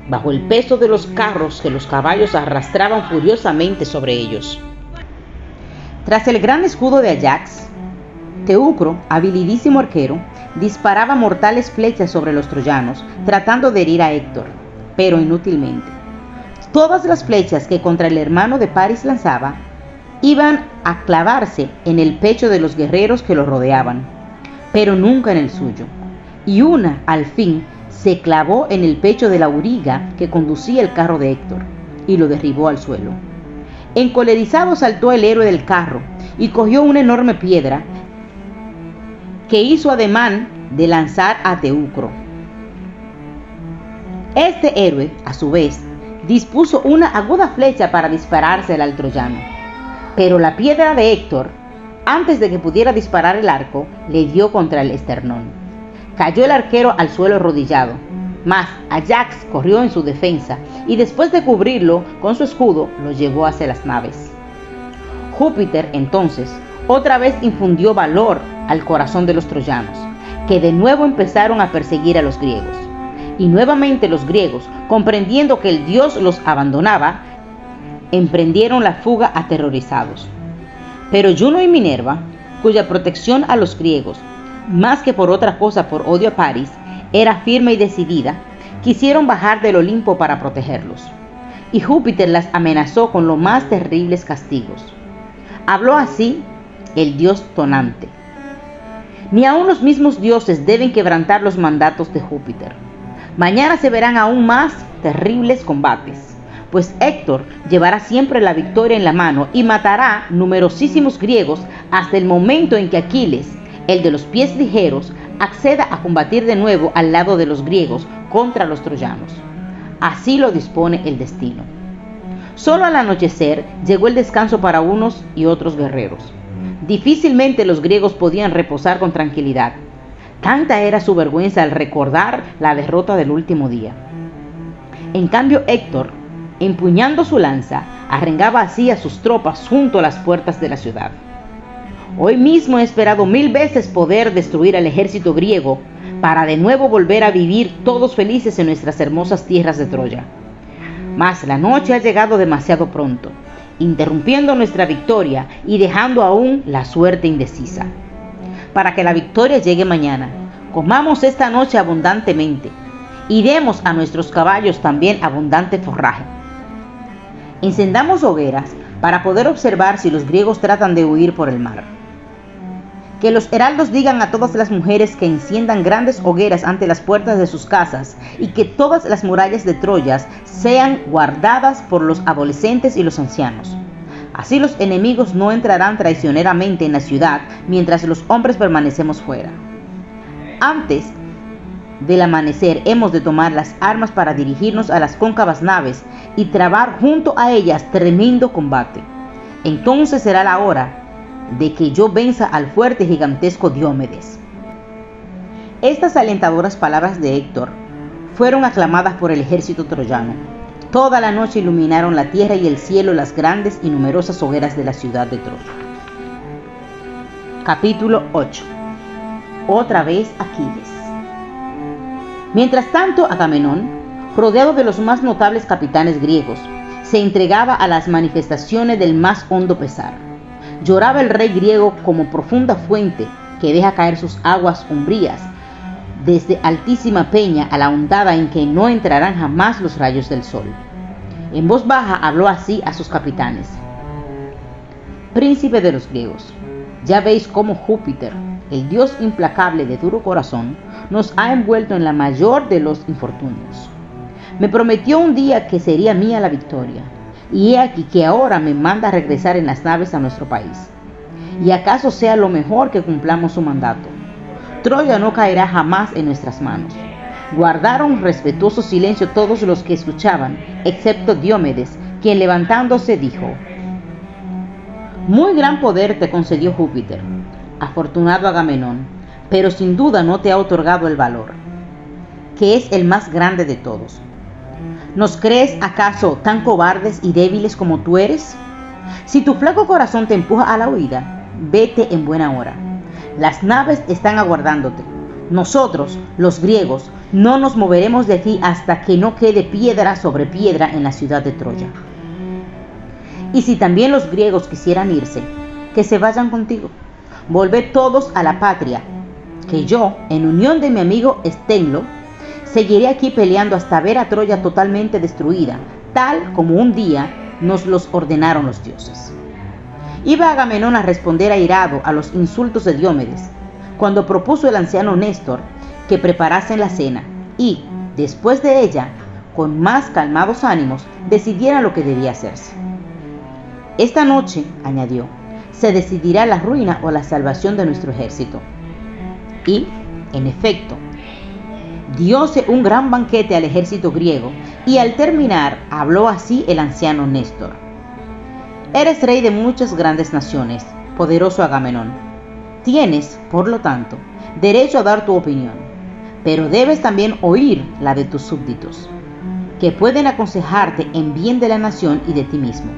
bajo el peso de los carros que los caballos arrastraban furiosamente sobre ellos. Tras el gran escudo de Ajax, Teucro, habilidísimo arquero, disparaba mortales flechas sobre los troyanos, tratando de herir a Héctor, pero inútilmente. Todas las flechas que contra el hermano de Paris lanzaba iban a clavarse en el pecho de los guerreros que lo rodeaban, pero nunca en el suyo, y una, al fin, se clavó en el pecho de la auriga que conducía el carro de Héctor, y lo derribó al suelo. Encolerizado saltó el héroe del carro, y cogió una enorme piedra, que hizo ademán de lanzar a Teucro. Este héroe, a su vez, dispuso una aguda flecha para disparársela al troyano, pero la piedra de Héctor, antes de que pudiera disparar el arco, le dio contra el esternón. Cayó el arquero al suelo arrodillado, Mas Ajax corrió en su defensa y después de cubrirlo con su escudo, lo llevó hacia las naves. Júpiter entonces otra vez infundió valor al corazón de los troyanos, que de nuevo empezaron a perseguir a los griegos. Y nuevamente los griegos, comprendiendo que el dios los abandonaba, emprendieron la fuga aterrorizados. Pero Juno y Minerva, cuya protección a los griegos, más que por otra cosa por odio a París, era firme y decidida, quisieron bajar del Olimpo para protegerlos. Y Júpiter las amenazó con los más terribles castigos. Habló así el dios Tonante: ni aun los mismos dioses deben quebrantar los mandatos de Júpiter. Mañana se verán aún más terribles combates, pues Héctor llevará siempre la victoria en la mano y matará numerosísimos griegos hasta el momento en que Aquiles, el de los pies ligeros, acceda a combatir de nuevo al lado de los griegos contra los troyanos. Así lo dispone el destino. Solo al anochecer llegó el descanso para unos y otros guerreros. Difícilmente los griegos podían reposar con tranquilidad. Tanta era su vergüenza al recordar la derrota del último día. En cambio, Héctor, empuñando su lanza, arengaba así a sus tropas junto a las puertas de la ciudad. Hoy mismo he esperado 1000 veces poder destruir al ejército griego para de nuevo volver a vivir todos felices en nuestras hermosas tierras de Troya. Mas la noche ha llegado demasiado pronto, interrumpiendo nuestra victoria y dejando aún la suerte indecisa. Para que la victoria llegue mañana, comamos esta noche abundantemente y demos a nuestros caballos también abundante forraje. Encendamos hogueras para poder observar si los griegos tratan de huir por el mar. Que los heraldos digan a todas las mujeres que enciendan grandes hogueras ante las puertas de sus casas y que todas las murallas de Troya sean guardadas por los adolescentes y los ancianos. Así los enemigos no entrarán traicioneramente en la ciudad mientras los hombres permanecemos fuera. Antes del amanecer hemos de tomar las armas para dirigirnos a las cóncavas naves y trabar junto a ellas tremendo combate. Entonces será la hora de que yo venza al fuerte y gigantesco Diomedes. Estas alentadoras palabras de Héctor fueron aclamadas por el ejército troyano. Toda la noche iluminaron la tierra y el cielo las grandes y numerosas hogueras de la ciudad de Troya. Capítulo 8. Otra vez Aquiles. Mientras tanto, Agamenón, rodeado de los más notables capitanes griegos, se entregaba a las manifestaciones del más hondo pesar. Lloraba el rey griego como profunda fuente que deja caer sus aguas umbrías desde altísima peña a la hondada en que no entrarán jamás los rayos del sol. En voz baja habló así a sus capitanes: príncipe de los griegos, ya veis cómo Júpiter, el dios implacable de duro corazón, nos ha envuelto en la mayor de los infortunios. Me prometió un día que sería mía la victoria, y he aquí que ahora me manda regresar en las naves a nuestro país. ¿Y acaso sea lo mejor que cumplamos su mandato? Troya no caerá jamás en nuestras manos. Guardaron respetuoso silencio todos los que escuchaban, excepto Diomedes, quien levantándose dijo: muy gran poder te concedió Júpiter, afortunado Agamenón, pero sin duda no te ha otorgado el valor, que es el más grande de todos. ¿Nos crees acaso tan cobardes y débiles como tú eres? Si tu flaco corazón te empuja a la huida, vete en buena hora. Las naves están aguardándote. Nosotros, los griegos, no nos moveremos de aquí hasta que no quede piedra sobre piedra en la ciudad de Troya. Y si también los griegos quisieran irse, que se vayan contigo. Volved todos a la patria, que yo, en unión de mi amigo Estenlo, seguiré aquí peleando hasta ver a Troya totalmente destruida, tal como un día nos los ordenaron los dioses. Iba Agamenón a responder airado a los insultos de Diomedes, cuando propuso el anciano Néstor que preparasen la cena y, después de ella, con más calmados ánimos, decidieran lo que debía hacerse. Esta noche, añadió, se decidirá la ruina o la salvación de nuestro ejército. Y, en efecto, dióse un gran banquete al ejército griego, y al terminar habló así el anciano Néstor: eres rey de muchas grandes naciones, poderoso Agamenón. Tienes, por lo tanto, derecho a dar tu opinión. pero debes también oír la de tus súbditos, que pueden aconsejarte en bien de la nación y de ti mismo.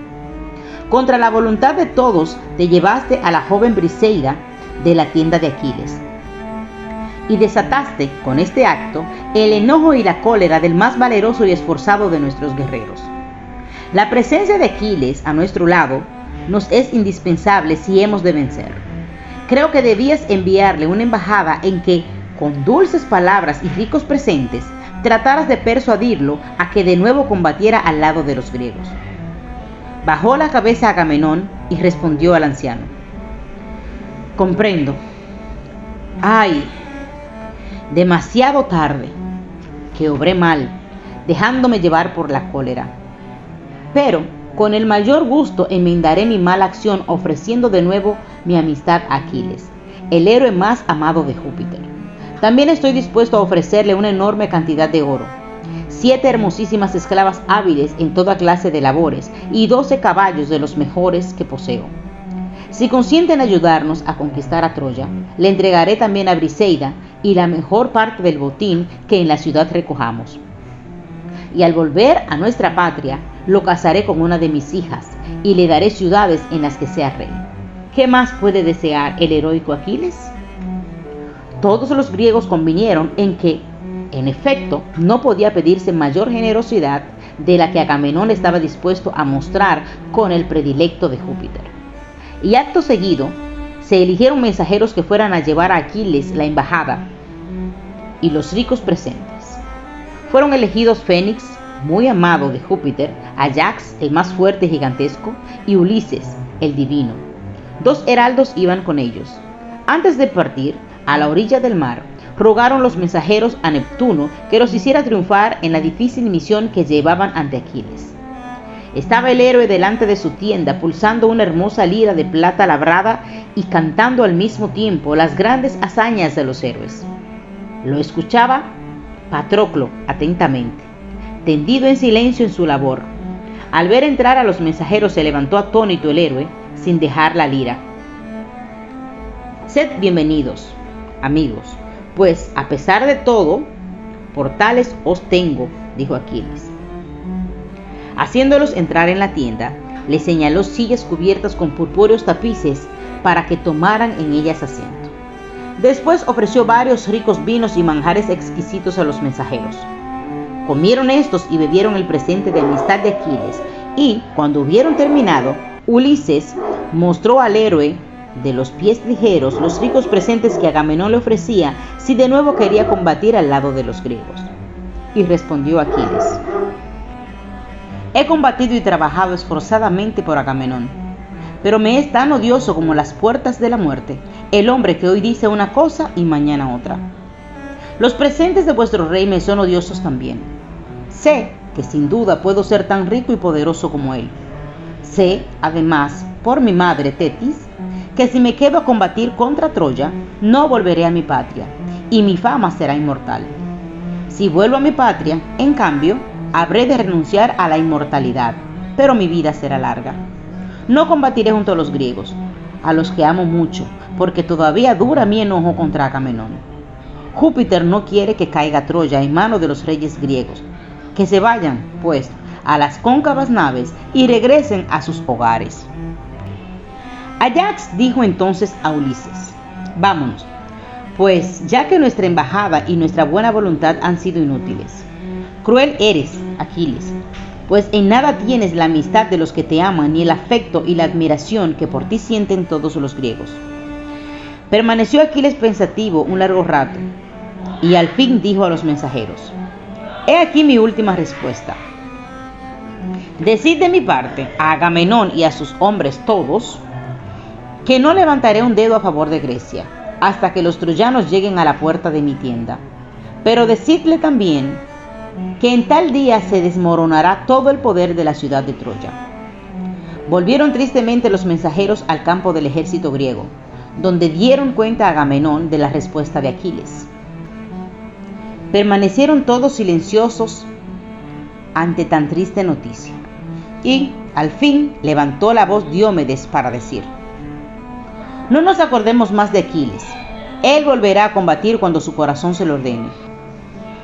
Contra la voluntad de todos te llevaste a la joven Briseida de la tienda de Aquiles, y desataste con este acto el enojo y la cólera del más valeroso y esforzado de nuestros guerreros. La presencia de Aquiles a nuestro lado nos es indispensable si hemos de vencer. Creo que debías enviarle una embajada en que, con dulces palabras y ricos presentes, trataras de persuadirlo a que de nuevo combatiera al lado de los griegos. Bajó la cabeza Agamenón y respondió al anciano: comprendo. ¡Ay! Demasiado tarde, que obré mal, dejándome llevar por la cólera. Pero con el mayor gusto enmendaré mi mala acción ofreciendo de nuevo mi amistad a Aquiles, el héroe más amado de Júpiter. También estoy dispuesto a ofrecerle una enorme cantidad de oro, 7 hermosísimas esclavas hábiles en toda clase de labores y 12 caballos de los mejores que poseo. Si consienten ayudarnos a conquistar a Troya, le entregaré también a Briseida y la mejor parte del botín que en la ciudad recojamos. Y al volver a nuestra patria, lo casaré con una de mis hijas y le daré ciudades en las que sea rey. ¿Qué más puede desear el heroico Aquiles? Todos los griegos convinieron en que, en efecto, no podía pedirse mayor generosidad de la que Agamenón estaba dispuesto a mostrar con el predilecto de Júpiter. Y acto seguido, se eligieron mensajeros que fueran a llevar a Aquiles la embajada y los ricos presentes. Fueron elegidos Fénix, muy amado de Júpiter, Ayax, el más fuerte y gigantesco, y Ulises, el divino. 2 heraldos iban con ellos. Antes de partir, a la orilla del mar, rogaron los mensajeros a Neptuno que los hiciera triunfar en la difícil misión que llevaban ante Aquiles. Estaba el héroe delante de su tienda, pulsando una hermosa lira de plata labrada y cantando al mismo tiempo las grandes hazañas de los héroes. Lo escuchaba Patroclo atentamente, tendido en silencio en su labor. Al ver entrar a los mensajeros se levantó atónito el héroe, sin dejar la lira. Sed bienvenidos, amigos, pues a pesar de todo, por tales os tengo, dijo Aquiles. Haciéndolos entrar en la tienda, les señaló sillas cubiertas con purpúreos tapices para que tomaran en ellas asiento. Después ofreció varios ricos vinos y manjares exquisitos a los mensajeros. Comieron estos y bebieron el presente de amistad de Aquiles, y, cuando hubieron terminado, Ulises mostró al héroe de los pies ligeros los ricos presentes que Agamenón le ofrecía si de nuevo quería combatir al lado de los griegos. Y respondió Aquiles: he combatido y trabajado esforzadamente por Agamenón, pero me es tan odioso como las puertas de la muerte el hombre que hoy dice una cosa y mañana otra. Los presentes de vuestro rey me son odiosos también. Sé que sin duda puedo ser tan rico y poderoso como él. Sé, además, por mi madre Tetis, que si me quedo a combatir contra Troya, no volveré a mi patria, y mi fama será inmortal. Si vuelvo a mi patria, en cambio, habré de renunciar a la inmortalidad, pero mi vida será larga. No combatiré junto a los griegos, a los que amo mucho, porque todavía dura mi enojo contra Agamenón. Júpiter no quiere que caiga Troya en manos de los reyes griegos. Que se vayan, pues, a las cóncavas naves y regresen a sus hogares. Ayax dijo entonces a Ulises: vámonos, pues ya que nuestra embajada y nuestra buena voluntad han sido inútiles. Cruel eres, Aquiles, pues en nada tienes la amistad de los que te aman ni el afecto y la admiración que por ti sienten todos los griegos. Permaneció Aquiles pensativo un largo rato, y al fin dijo a los mensajeros: he aquí mi última respuesta. Decid de mi parte a Agamenón y a sus hombres todos que no levantaré un dedo a favor de Grecia hasta que los troyanos lleguen a la puerta de mi tienda. Pero decidle también que en tal día se desmoronará todo el poder de la ciudad de Troya. Volvieron tristemente los mensajeros al campo del ejército griego, donde dieron cuenta a Agamenón de la respuesta de Aquiles. Permanecieron todos silenciosos ante tan triste noticia, y al fin levantó la voz Diomedes para decir: no nos acordemos más de Aquiles. Él volverá a combatir cuando su corazón se lo ordene.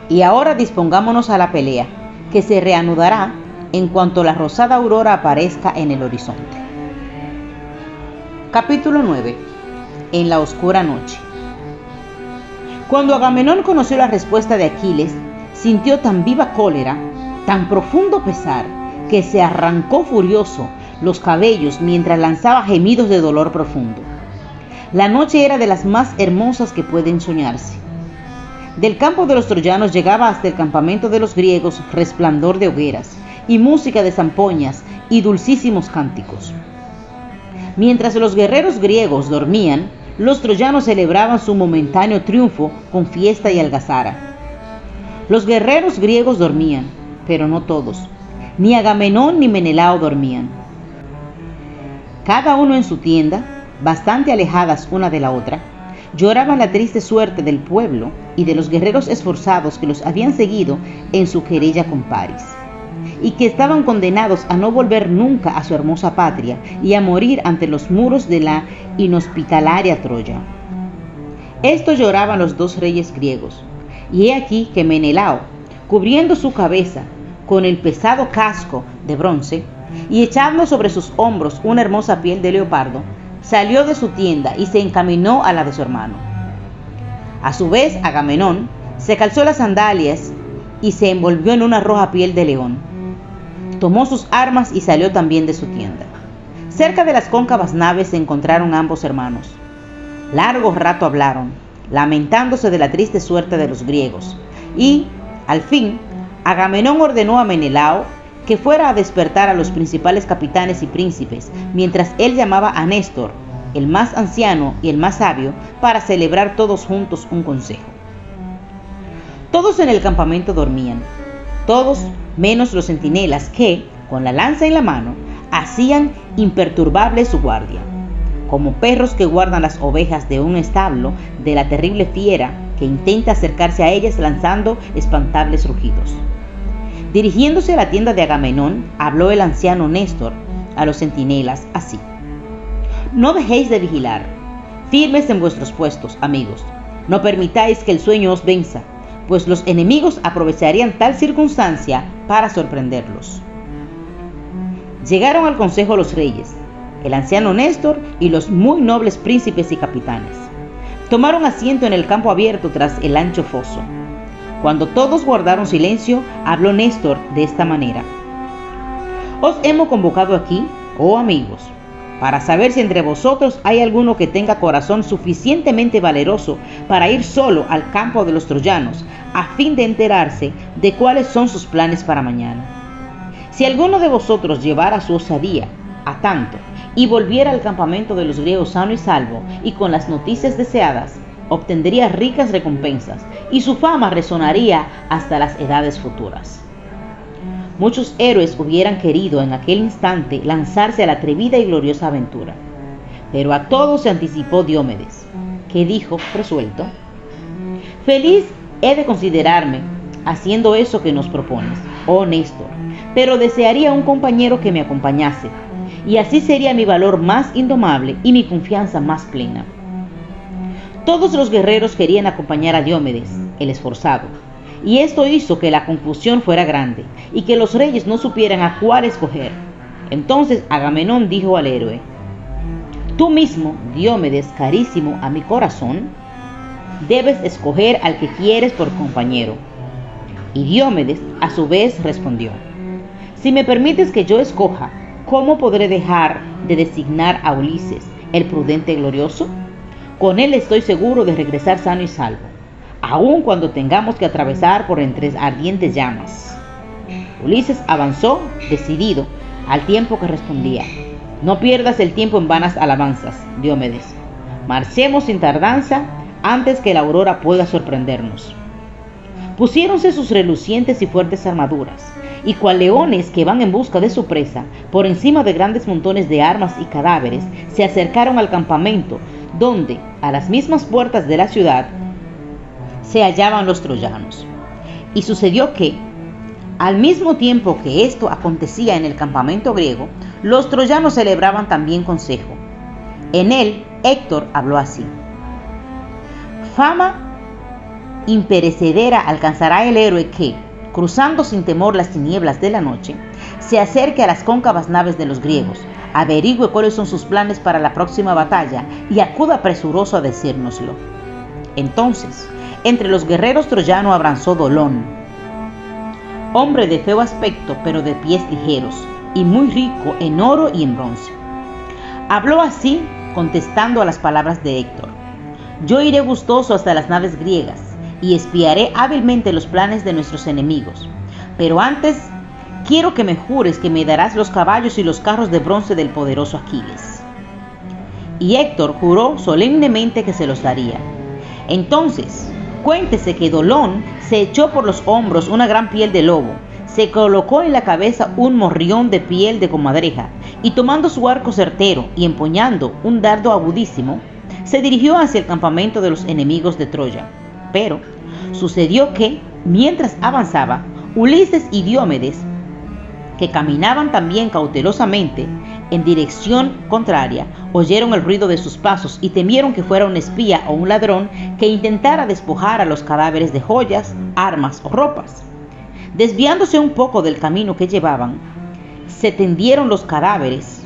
Y ahora dispongámonos a la pelea, que se reanudará en cuanto la rosada aurora aparezca en el horizonte. Capítulo 9. En la oscura noche. Cuando Agamenón conoció la respuesta de Aquiles, sintió tan viva cólera, tan profundo pesar, que se arrancó furioso los cabellos mientras lanzaba gemidos de dolor profundo. La noche era de las más hermosas que pueden soñarse. Del campo de los troyanos llegaba hasta el campamento de los griegos resplandor de hogueras y música de zampoñas y dulcísimos cánticos. Mientras los guerreros griegos dormían, los troyanos celebraban su momentáneo triunfo con fiesta y algazara. Los guerreros griegos dormían, pero no todos. Ni Agamenón ni Menelao dormían. Cada uno en su tienda, bastante alejadas una de la otra, lloraban la triste suerte del pueblo y de los guerreros esforzados que los habían seguido en su querella con Paris, y que estaban condenados a no volver nunca a su hermosa patria y a morir ante los muros de la inhospitalaria Troya. Esto lloraban los dos reyes griegos, y he aquí que Menelao, cubriendo su cabeza con el pesado casco de bronce y echando sobre sus hombros una hermosa piel de leopardo, salió de su tienda y se encaminó a la de su hermano. A su vez, Agamenón se calzó las sandalias y se envolvió en una roja piel de león. Tomó sus armas y salió también de su tienda. Cerca de las cóncavas naves se encontraron ambos hermanos. Largo rato hablaron, lamentándose de la triste suerte de los griegos, y, al fin, Agamenón ordenó a Menelao que fuera a despertar a los principales capitanes y príncipes, mientras él llamaba a Néstor, el más anciano y el más sabio, para celebrar todos juntos un consejo. Todos en el campamento dormían, todos menos los centinelas que, con la lanza en la mano, hacían imperturbable su guardia, como perros que guardan las ovejas de un establo de la terrible fiera que intenta acercarse a ellas lanzando espantables rugidos. Dirigiéndose a la tienda de Agamenón, habló el anciano Néstor a los centinelas así: no dejéis de vigilar, firmes en vuestros puestos, amigos. No permitáis que el sueño os venza, pues los enemigos aprovecharían tal circunstancia para sorprenderlos. Llegaron al consejo los reyes, el anciano Néstor y los muy nobles príncipes y capitanes. Tomaron asiento en el campo abierto tras el ancho foso. Cuando todos guardaron silencio, habló Néstor de esta manera: os hemos convocado aquí, oh amigos, para saber si entre vosotros hay alguno que tenga corazón suficientemente valeroso para ir solo al campo de los troyanos, a fin de enterarse de cuáles son sus planes para mañana. Si alguno de vosotros llevara su osadía a tanto y volviera al campamento de los griegos sano y salvo y con las noticias deseadas, obtendría ricas recompensas y su fama resonaría hasta las edades futuras. Muchos héroes hubieran querido en aquel instante lanzarse a la atrevida y gloriosa aventura, pero a todos se anticipó Diomedes, que dijo resuelto: feliz he de considerarme haciendo eso que nos propones, oh Néstor, pero desearía un compañero que me acompañase, y así sería mi valor más indomable y mi confianza más plena. Todos los guerreros querían acompañar a Diomedes, el esforzado, y esto hizo que la confusión fuera grande y que los reyes no supieran a cuál escoger. Entonces Agamenón dijo al héroe: tú mismo, Diomedes, carísimo a mi corazón, debes escoger al que quieres por compañero. Y Diomedes a su vez respondió: si me permites que yo escoja, ¿cómo podré dejar de designar a Ulises, el prudente y glorioso? Con él estoy seguro de regresar sano y salvo, aun cuando tengamos que atravesar por entre ardientes llamas. Ulises avanzó, decidido, al tiempo que respondía: no pierdas el tiempo en vanas alabanzas, Diomedes. Marchemos sin tardanza antes que la aurora pueda sorprendernos. Pusiéronse sus relucientes y fuertes armaduras, y cual leones que van en busca de su presa, por encima de grandes montones de armas y cadáveres, se acercaron al campamento, donde, a las mismas puertas de la ciudad, se hallaban los troyanos. Y sucedió que, al mismo tiempo que esto acontecía en el campamento griego, los troyanos celebraban también consejo. En él, Héctor habló así: fama imperecedera alcanzará el héroe que, cruzando sin temor las tinieblas de la noche, se acerque a las cóncavas naves de los griegos, averigüe cuáles son sus planes para la próxima batalla y acuda presuroso a decírnoslo. Entonces, entre los guerreros troyanos abrazó Dolón, hombre de feo aspecto pero de pies ligeros, y muy rico en oro y en bronce. Habló así, contestando a las palabras de Héctor: yo iré gustoso hasta las naves griegas y espiaré hábilmente los planes de nuestros enemigos, pero antes quiero que me jures que me darás los caballos y los carros de bronce del poderoso Aquiles. Y Héctor juró solemnemente que se los daría. Entonces, cuéntese que Dolón se echó por los hombros una gran piel de lobo, se colocó en la cabeza un morrión de piel de comadreja, y tomando su arco certero y empuñando un dardo agudísimo, se dirigió hacia el campamento de los enemigos de Troya. Pero sucedió que, mientras avanzaba, Ulises y Diomedes, que caminaban también cautelosamente en dirección contraria, oyeron el ruido de sus pasos y temieron que fuera un espía o un ladrón que intentara despojar a los cadáveres de joyas, armas o ropas. Desviándose un poco del camino que llevaban, se tendieron los cadáveres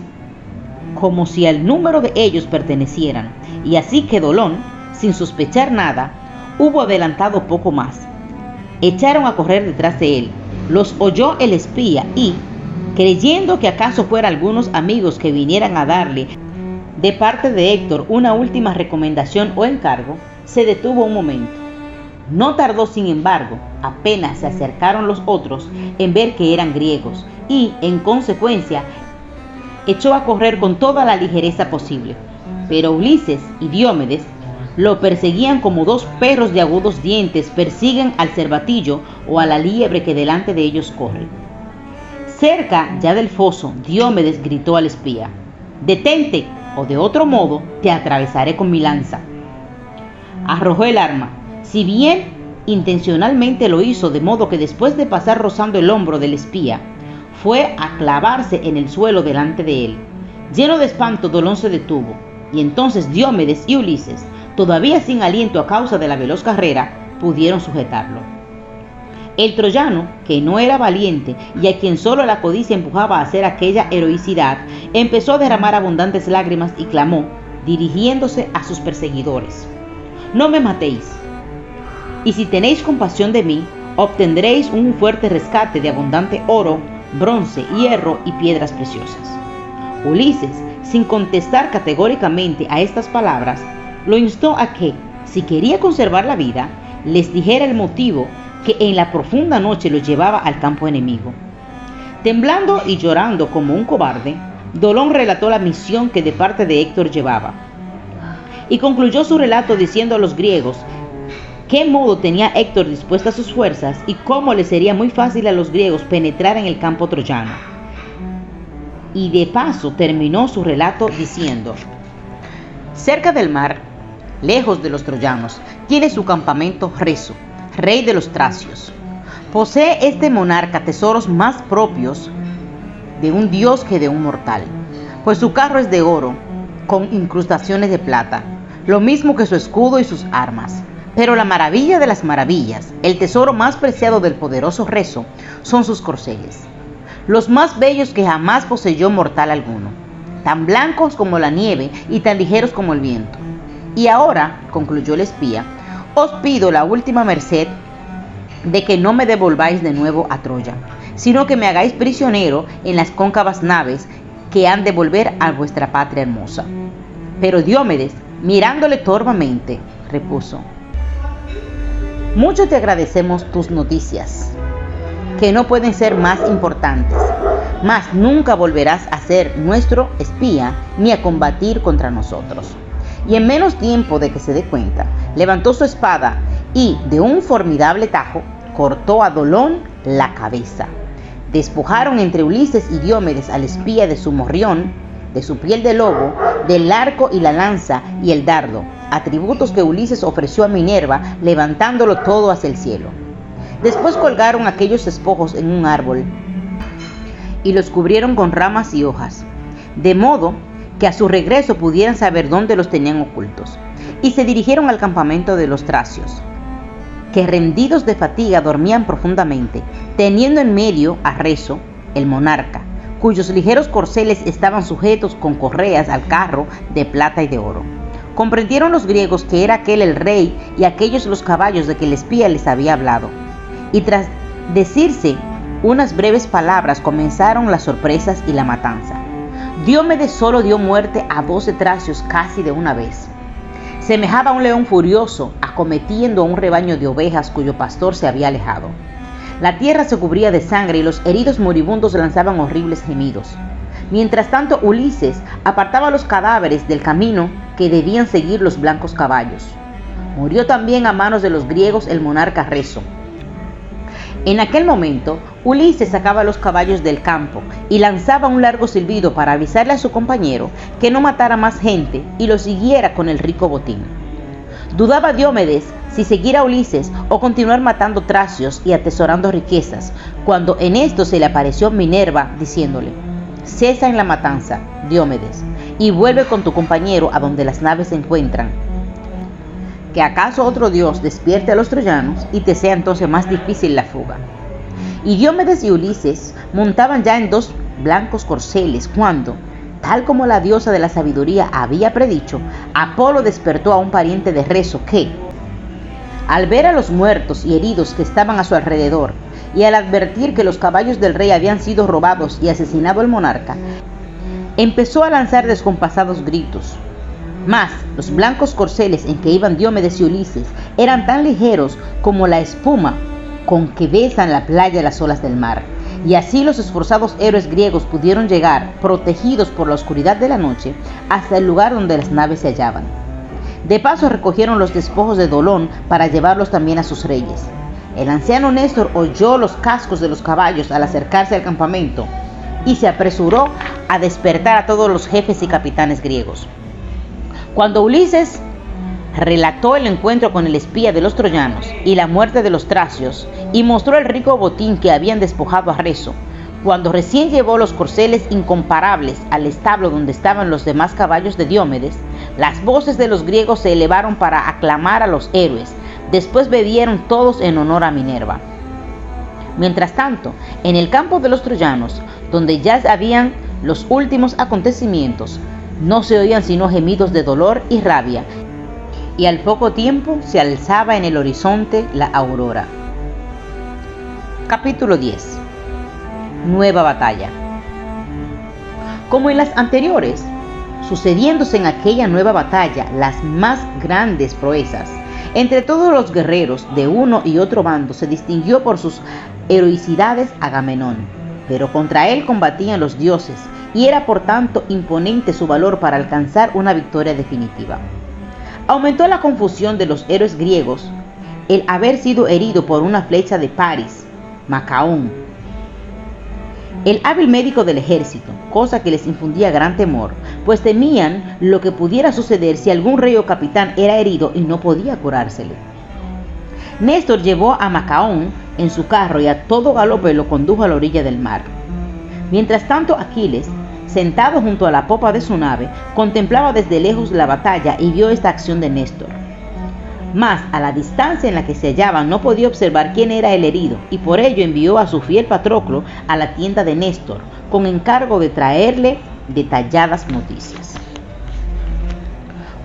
como si al número de ellos pertenecieran, y así que Dolón, sin sospechar nada, hubo adelantado poco más. Echaron a correr detrás de él. Los oyó el espía y, creyendo que acaso fueran algunos amigos que vinieran a darle de parte de Héctor una última recomendación o encargo, se detuvo un momento. No tardó, sin embargo, apenas se acercaron los otros en ver que eran griegos y, en consecuencia, echó a correr con toda la ligereza posible. Pero Ulises y Diomedes lo perseguían como dos perros de agudos dientes persiguen al cervatillo o a la liebre que delante de ellos corre. Cerca ya del foso, Diomedes gritó al espía: «Detente, o de otro modo te atravesaré con mi lanza». Arrojó el arma, si bien intencionalmente lo hizo, de modo que después de pasar rozando el hombro del espía, fue a clavarse en el suelo delante de él. Lleno de espanto, Dolón se detuvo, y entonces Diomedes y Ulises, todavía sin aliento a causa de la veloz carrera, pudieron sujetarlo. El troyano, que no era valiente y a quien solo la codicia empujaba a hacer aquella heroicidad, empezó a derramar abundantes lágrimas y clamó, dirigiéndose a sus perseguidores: «No me matéis, y si tenéis compasión de mí, obtendréis un fuerte rescate de abundante oro, bronce, hierro y piedras preciosas». Ulises, sin contestar categóricamente a estas palabras, lo instó a que, si quería conservar la vida, les dijera el motivo que en la profunda noche los llevaba al campo enemigo. Temblando y llorando como un cobarde, Dolón relató la misión que de parte de Héctor llevaba, y concluyó su relato diciendo a los griegos qué modo tenía Héctor dispuestas sus fuerzas y cómo le sería muy fácil a los griegos penetrar en el campo troyano. Y de paso terminó su relato diciendo: cerca del mar, lejos de los troyanos, tiene su campamento Reso, rey de los tracios. Posee este monarca tesoros más propios de un dios que de un mortal, pues su carro es de oro, con incrustaciones de plata, lo mismo que su escudo y sus armas. Pero la maravilla de las maravillas, el tesoro más preciado del poderoso Reso, son sus corceles, los más bellos que jamás poseyó mortal alguno, tan blancos como la nieve y tan ligeros como el viento. Y ahora, concluyó el espía, os pido la última merced de que no me devolváis de nuevo a Troya, sino que me hagáis prisionero en las cóncavas naves que han de volver a vuestra patria hermosa. Pero Diomedes, mirándole torvamente, repuso: mucho te agradecemos tus noticias, que no pueden ser más importantes, mas nunca volverás a ser nuestro espía ni a combatir contra nosotros. Y en menos tiempo de que se dé cuenta, levantó su espada y, de un formidable tajo, cortó a Dolón la cabeza. Despojaron entre Ulises y Diomedes al espía de su morrión, de su piel de lobo, del arco y la lanza y el dardo, atributos que Ulises ofreció a Minerva, levantándolo todo hacia el cielo. Después colgaron aquellos despojos en un árbol y los cubrieron con ramas y hojas, de modo que a su regreso pudieran saber dónde los tenían ocultos, y se dirigieron al campamento de los tracios. que rendidos de fatiga dormían profundamente, teniendo en medio a Reso, el monarca, cuyos ligeros corceles estaban sujetos con correas al carro de plata y de oro. Comprendieron los griegos que era aquel el rey y aquellos los caballos de que el espía les había hablado. Y tras decirse unas breves palabras comenzaron las sorpresas y la matanza. Diomedes solo dio muerte a 12 tracios casi de una vez. Semejaba a un león furioso acometiendo a un rebaño de ovejas cuyo pastor se había alejado. La tierra se cubría de sangre y los heridos moribundos lanzaban horribles gemidos. Mientras tanto, Ulises apartaba los cadáveres del camino que debían seguir los blancos caballos. Murió también a manos de los griegos el monarca Reso. En aquel momento, Ulises sacaba los caballos del campo y lanzaba un largo silbido para avisarle a su compañero que no matara más gente y lo siguiera con el rico botín. Dudaba Diomedes si seguir a Ulises o continuar matando tracios y atesorando riquezas, cuando en esto se le apareció Minerva diciéndole: «Cesa en la matanza, Diomedes, y vuelve con tu compañero a donde las naves se encuentran. Que acaso otro dios despierte a los troyanos y te sea entonces más difícil la fuga». Y Diomedes y Ulises montaban ya en 2 blancos corceles cuando, tal como la diosa de la sabiduría había predicho, Apolo despertó a un pariente de Reso que, al ver a los muertos y heridos que estaban a su alrededor, y al advertir que los caballos del rey habían sido robados y asesinado el monarca, empezó a lanzar descompasados gritos. Mas los blancos corceles en que iban Diomedes y Ulises eran tan ligeros como la espuma con que besan la playa las olas del mar, y así los esforzados héroes griegos pudieron llegar, protegidos por la oscuridad de la noche, hasta el lugar donde las naves se hallaban. De paso recogieron los despojos de Dolón para llevarlos también a sus reyes. El anciano Néstor oyó los cascos de los caballos al acercarse al campamento y se apresuró a despertar a todos los jefes y capitanes griegos. Cuando Ulises relató el encuentro con el espía de los troyanos y la muerte de los tracios y mostró el rico botín que habían despojado a Reso, cuando recién llevó los corceles incomparables al establo donde estaban los demás caballos de Diomedes, las voces de los griegos se elevaron para aclamar a los héroes. Después bebieron todos en honor a Minerva. Mientras tanto, en el campo de los troyanos, donde ya habían los últimos acontecimientos, no se oían sino gemidos de dolor y rabia, y al poco tiempo se alzaba en el horizonte la aurora. Capítulo 10. Nueva batalla. Como en las anteriores, sucediéndose en aquella nueva batalla las más grandes proezas, entre todos los guerreros de uno y otro bando se distinguió por sus heroicidades Agamenón, pero contra él combatían los dioses, y era por tanto imponente su valor para alcanzar una victoria definitiva. Aumentó la confusión de los héroes griegos el haber sido herido por una flecha de Paris, Macaón, el hábil médico del ejército, cosa que les infundía gran temor, pues temían lo que pudiera suceder si algún rey o capitán era herido y no podía curársele. Néstor llevó a Macaón en su carro y a todo galope lo condujo a la orilla del mar. Mientras tanto, Aquiles, sentado junto a la popa de su nave, contemplaba desde lejos la batalla y vio esta acción de Néstor. Mas a la distancia en la que se hallaba no podía observar quién era el herido, y por ello envió a su fiel Patroclo a la tienda de Néstor, con encargo de traerle detalladas noticias.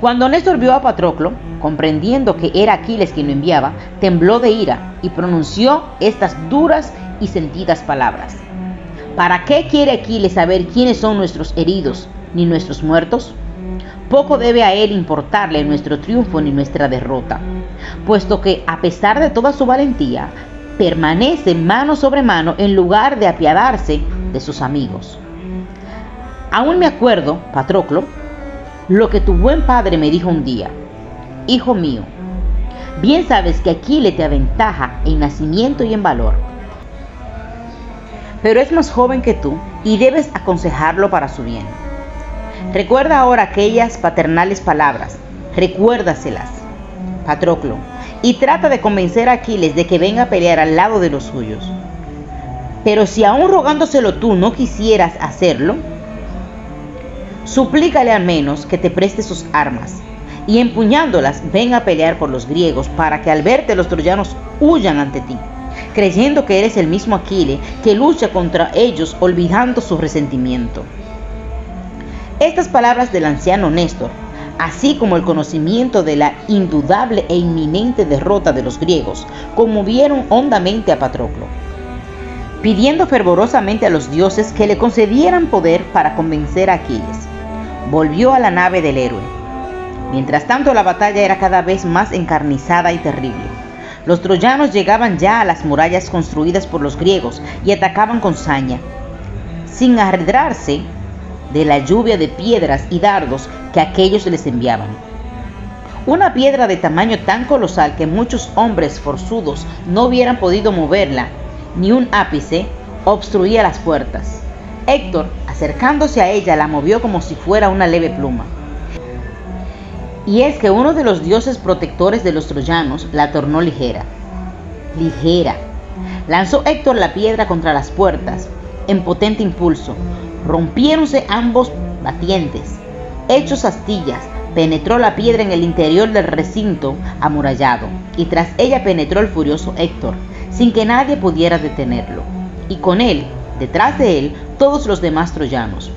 Cuando Néstor vio a Patroclo, comprendiendo que era Aquiles quien lo enviaba, tembló de ira y pronunció estas duras y sentidas palabras: ¿Para qué quiere Aquiles saber quiénes son nuestros heridos ni nuestros muertos? Poco debe a él importarle nuestro triunfo ni nuestra derrota, puesto que, a pesar de toda su valentía, permanece mano sobre mano en lugar de apiadarse de sus amigos. Aún me acuerdo, Patroclo, lo que tu buen padre me dijo un día: hijo mío, bien sabes que Aquiles te aventaja en nacimiento y en valor, pero es más joven que tú y debes aconsejarlo para su bien. Recuerda ahora aquellas paternales palabras, recuérdaselas, Patroclo, y trata de convencer a Aquiles de que venga a pelear al lado de los suyos. Pero si aún rogándoselo tú no quisieras hacerlo, suplícale al menos que te preste sus armas, y empuñándolas ven a pelear por los griegos para que al verte los troyanos huyan ante ti, creyendo que eres el mismo Aquiles que lucha contra ellos olvidando su resentimiento. Estas palabras del anciano Néstor, así como el conocimiento de la indudable e inminente derrota de los griegos, conmovieron hondamente a Patroclo, pidiendo fervorosamente a los dioses que le concedieran poder para convencer a Aquiles. Volvió a la nave del héroe. Mientras tanto, la batalla era cada vez más encarnizada y terrible. Los troyanos llegaban ya a las murallas construidas por los griegos y atacaban con saña, sin arredrarse de la lluvia de piedras y dardos que aquellos les enviaban. Una piedra de tamaño tan colosal que muchos hombres forzudos no hubieran podido moverla, ni un ápice, obstruía las puertas. Héctor, acercándose a ella, la movió como si fuera una leve pluma. Y es que uno de los dioses protectores de los troyanos la tornó ligera. Ligera. Lanzó Héctor la piedra contra las puertas, en potente impulso. Rompiéronse ambos batientes. Hechos astillas, penetró la piedra en el interior del recinto amurallado, y tras ella penetró el furioso Héctor, sin que nadie pudiera detenerlo, y con él, detrás de él, todos los demás troyanos.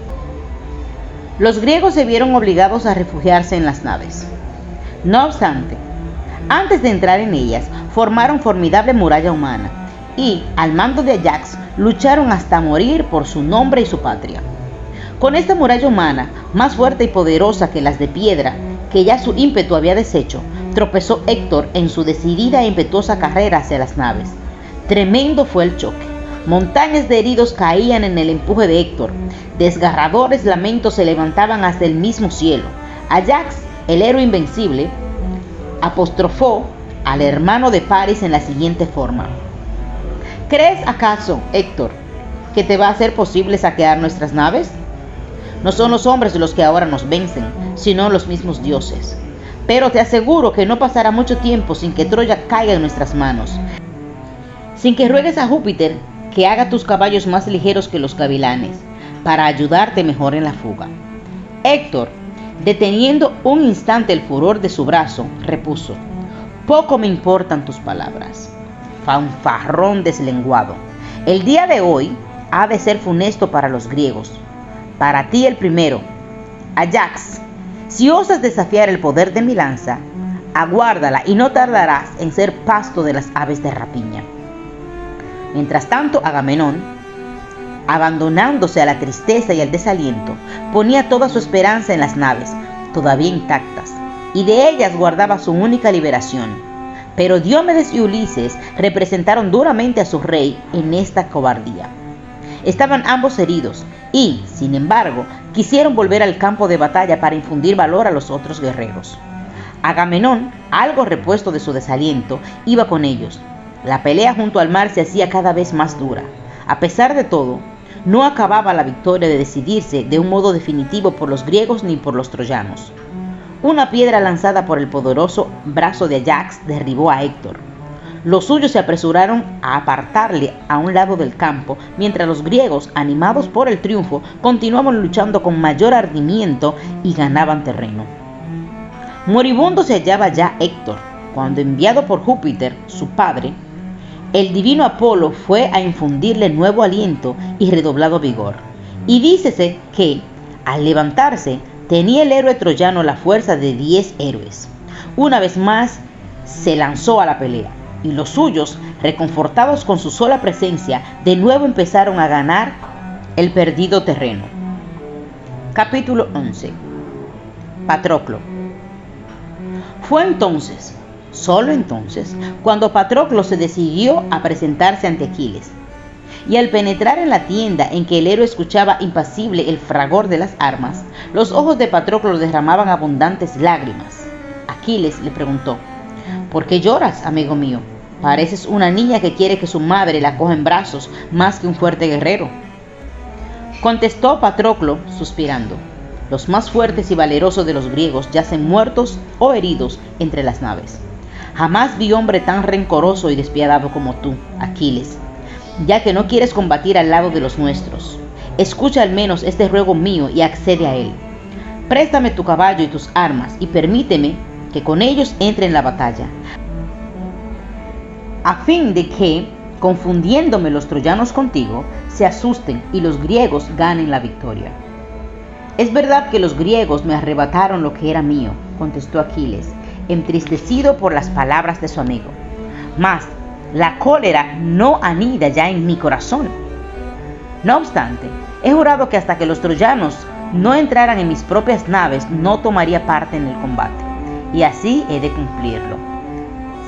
Los griegos se vieron obligados a refugiarse en las naves. No obstante, antes de entrar en ellas, formaron formidable muralla humana, y, al mando de Ajax, lucharon hasta morir por su nombre y su patria. Con esta muralla humana, más fuerte y poderosa que las de piedra, que ya su ímpetu había deshecho, tropezó Héctor en su decidida e impetuosa carrera hacia las naves. Tremendo fue el choque. Montañas de heridos caían en el empuje de Héctor. Desgarradores lamentos se levantaban hasta el mismo cielo. Ajax, el héroe invencible, apostrofó al hermano de Paris en la siguiente forma: ¿crees acaso, Héctor, que te va a ser posible saquear nuestras naves? No son los hombres los que ahora nos vencen, sino los mismos dioses. Pero te aseguro que no pasará mucho tiempo sin que Troya caiga en nuestras manos, sin que ruegues a Júpiter que haga tus caballos más ligeros que los gavilanes, para ayudarte mejor en la fuga. Héctor, deteniendo un instante el furor de su brazo, repuso: poco me importan tus palabras, fanfarrón deslenguado. El día de hoy ha de ser funesto para los griegos, para ti el primero. Ajax, si osas desafiar el poder de mi lanza, aguárdala y no tardarás en ser pasto de las aves de rapiña. Mientras tanto, Agamenón, abandonándose a la tristeza y al desaliento, ponía toda su esperanza en las naves, todavía intactas, y de ellas guardaba su única liberación. Pero Diomedes y Ulises representaron duramente a su rey en esta cobardía. Estaban ambos heridos y, sin embargo, quisieron volver al campo de batalla para infundir valor a los otros guerreros. Agamenón, algo repuesto de su desaliento, iba con ellos. La pelea junto al mar se hacía cada vez más dura. A pesar de todo, no acababa la victoria de decidirse de un modo definitivo por los griegos ni por los troyanos. Una piedra lanzada por el poderoso brazo de Ajax derribó a Héctor. Los suyos se apresuraron a apartarle a un lado del campo, mientras los griegos, animados por el triunfo, continuaban luchando con mayor ardimiento y ganaban terreno. Moribundo se hallaba ya Héctor, cuando, enviado por Júpiter, su padre, el divino Apolo fue a infundirle nuevo aliento y redoblado vigor. Y dícese que, al levantarse, tenía el héroe troyano la fuerza de 10 héroes. Una vez más, se lanzó a la pelea, y los suyos, reconfortados con su sola presencia, de nuevo empezaron a ganar el perdido terreno. Capítulo 11. Patroclo. Fue entonces, solo entonces, cuando Patroclo se decidió a presentarse ante Aquiles. Y al penetrar en la tienda en que el héroe escuchaba impasible el fragor de las armas, los ojos de Patroclo derramaban abundantes lágrimas. Aquiles le preguntó: ¿por qué lloras, amigo mío? Pareces una niña que quiere que su madre la coja en brazos más que un fuerte guerrero. Contestó Patroclo, suspirando: los más fuertes y valerosos de los griegos yacen muertos o heridos entre las naves. Jamás vi hombre tan rencoroso y despiadado como tú, Aquiles, ya que no quieres combatir al lado de los nuestros. Escucha al menos este ruego mío y accede a él. Préstame tu caballo y tus armas y permíteme que con ellos entre en la batalla, a fin de que, confundiéndome los troyanos contigo, se asusten y los griegos ganen la victoria. Es verdad que los griegos me arrebataron lo que era mío, contestó Aquiles, entristecido por las palabras de su amigo. Mas la cólera no anida ya en mi corazón. No obstante, he jurado que hasta que los troyanos no entraran en mis propias naves, no tomaría parte en el combate, y así he de cumplirlo.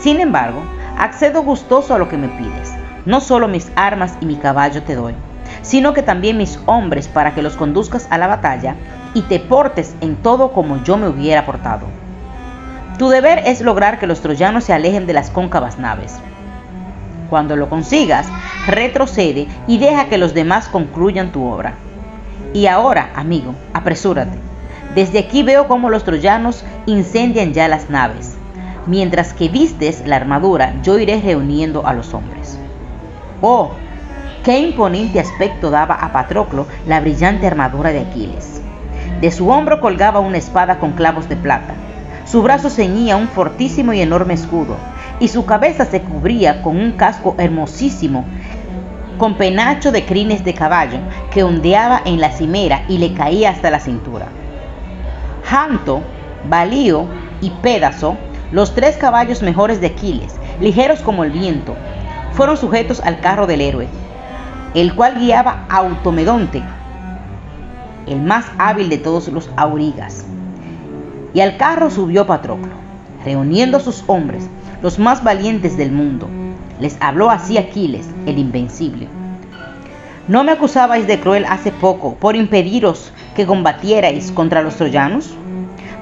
Sin embargo, accedo gustoso a lo que me pides. No solo mis armas y mi caballo te doy, sino que también mis hombres para que los conduzcas a la batalla y te portes en todo como yo me hubiera portado. Tu deber es lograr que los troyanos se alejen de las cóncavas naves. Cuando lo consigas, retrocede y deja que los demás concluyan tu obra. Y ahora, amigo, apresúrate. Desde aquí veo cómo los troyanos incendian ya las naves. Mientras que vistes la armadura, yo iré reuniendo a los hombres. ¡Oh! ¡Qué imponente aspecto daba a Patroclo la brillante armadura de Aquiles! De su hombro colgaba una espada con clavos de plata. Su brazo ceñía un fortísimo y enorme escudo, y su cabeza se cubría con un casco hermosísimo, con penacho de crines de caballo que ondeaba en la cimera y le caía hasta la cintura. Janto, Balío y Pédaso, los 3 caballos mejores de Aquiles, ligeros como el viento, fueron sujetos al carro del héroe, el cual guiaba a Automedonte, el más hábil de todos los aurigas. Y al carro subió Patroclo, reuniendo a sus hombres, los más valientes del mundo. Les habló así Aquiles, el invencible. ¿No me acusabais de cruel hace poco por impediros que combatierais contra los troyanos?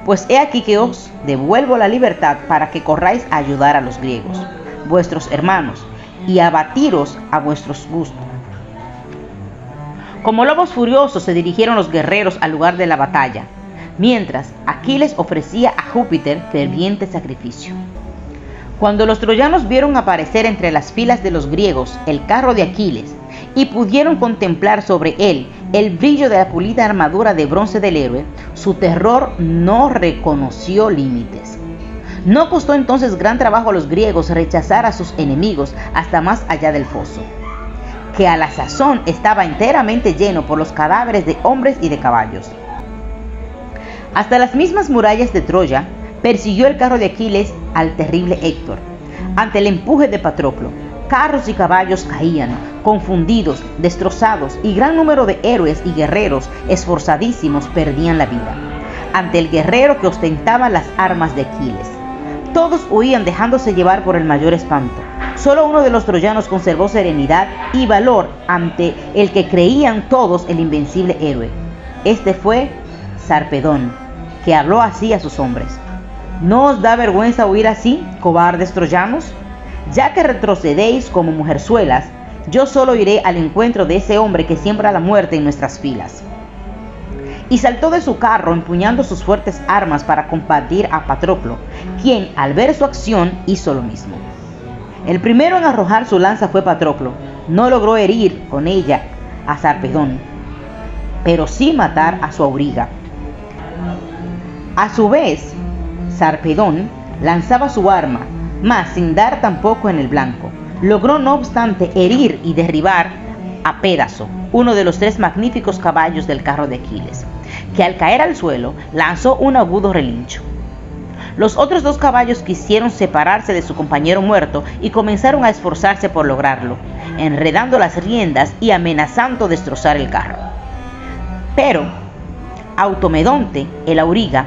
Pues he aquí que os devuelvo la libertad para que corráis a ayudar a los griegos, vuestros hermanos, y a batiros a vuestros gustos. Como lobos furiosos se dirigieron los guerreros al lugar de la batalla, mientras Aquiles ofrecía a Júpiter ferviente sacrificio. Cuando los troyanos vieron aparecer entre las filas de los griegos el carro de Aquiles y pudieron contemplar sobre él el brillo de la pulida armadura de bronce del héroe, su terror no reconoció límites. No costó entonces gran trabajo a los griegos rechazar a sus enemigos hasta más allá del foso, que a la sazón estaba enteramente lleno por los cadáveres de hombres y de caballos. Hasta las mismas murallas de Troya persiguió el carro de Aquiles al terrible Héctor. Ante el empuje de Patroclo, carros y caballos caían, confundidos, destrozados, y gran número de héroes y guerreros esforzadísimos perdían la vida ante el guerrero que ostentaba las armas de Aquiles. Todos huían dejándose llevar por el mayor espanto. Solo uno de los troyanos conservó serenidad y valor ante el que creían todos el invencible héroe. Este fue Sarpedón, que habló así a sus hombres: ¿No os da vergüenza huir así, cobardes troyanos? Ya que retrocedéis como mujerzuelas, yo solo iré al encuentro de ese hombre que siembra la muerte en nuestras filas. Y saltó de su carro empuñando sus fuertes armas para combatir a Patroclo, quien al ver su acción hizo lo mismo. El primero en arrojar su lanza fue Patroclo. No logró herir con ella a Sarpedón, pero sí matar a su auriga. A su vez, Sarpedón lanzaba su arma, mas sin dar tampoco en el blanco. Logró no obstante herir y derribar a Pédaso, uno de los 3 magníficos caballos del carro de Aquiles, que al caer al suelo lanzó un agudo relincho. Los otros 2 caballos quisieron separarse de su compañero muerto y comenzaron a esforzarse por lograrlo, enredando las riendas y amenazando destrozar el carro. Pero Automedonte, el auriga,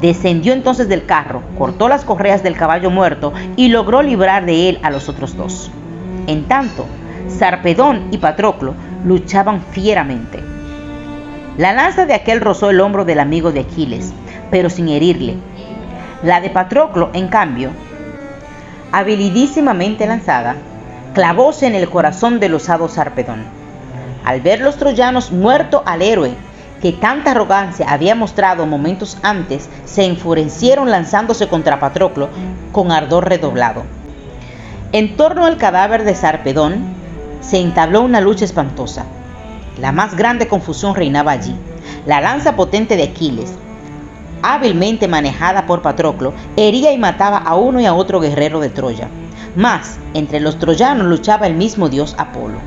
descendió entonces del carro, cortó las correas del caballo muerto y logró librar de él a los otros 2. En tanto, Sarpedón y Patroclo luchaban fieramente. La lanza de aquel rozó el hombro del amigo de Aquiles, pero sin herirle. La de Patroclo, en cambio, habilidísimamente lanzada, clavóse en el corazón del osado Sarpedón. Al ver los troyanos muerto al héroe, que tanta arrogancia había mostrado momentos antes, se enfurecieron lanzándose contra Patroclo con ardor redoblado. En torno al cadáver de Sarpedón se entabló una lucha espantosa. La más grande confusión reinaba allí. La lanza potente de Aquiles, hábilmente manejada por Patroclo, hería y mataba a uno y a otro guerrero de Troya. Mas entre los troyanos luchaba el mismo dios Apolo.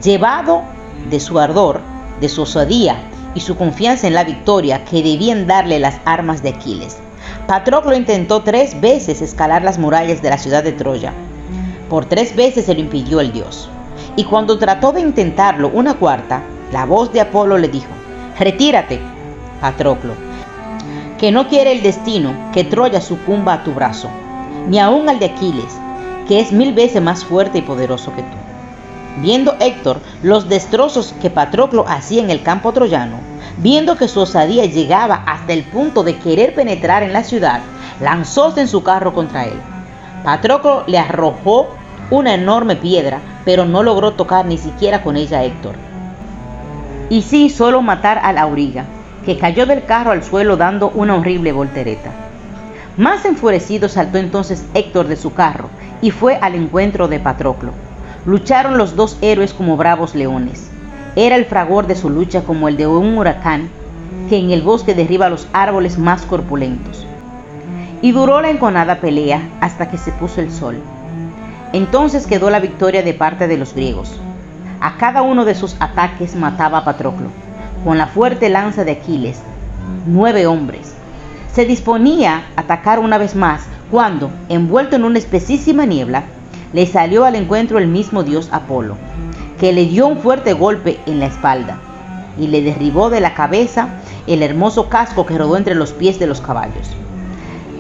Llevado de su ardor, de su osadía y su confianza en la victoria que debían darle las armas de Aquiles, Patroclo intentó 3 veces escalar las murallas de la ciudad de Troya. Por 3 veces se lo impidió el dios. Y cuando trató de intentarlo una cuarta, la voz de Apolo le dijo: «Retírate, Patroclo, que no quiere el destino que Troya sucumba a tu brazo, ni aun al de Aquiles, que es 1000 veces más fuerte y poderoso que tú». Viendo Héctor los destrozos que Patroclo hacía en el campo troyano, viendo que su osadía llegaba hasta el punto de querer penetrar en la ciudad, lanzóse en su carro contra él. Patroclo le arrojó una enorme piedra, pero no logró tocar ni siquiera con ella a Héctor. Y sí solo matar al auriga, que cayó del carro al suelo dando una horrible voltereta. Más enfurecido saltó entonces Héctor de su carro y fue al encuentro de Patroclo. Lucharon los 2 héroes como bravos leones. Era el fragor de su lucha como el de un huracán que en el bosque derriba los árboles más corpulentos. Y duró la enconada pelea hasta que se puso el sol. Entonces quedó la victoria de parte de los griegos. A cada uno de sus ataques mataba a Patroclo, con la fuerte lanza de Aquiles, 9 hombres. Se disponía a atacar una vez más cuando, envuelto en una espesísima niebla, le salió al encuentro el mismo dios Apolo, que le dio un fuerte golpe en la espalda y le derribó de la cabeza el hermoso casco que rodó entre los pies de los caballos.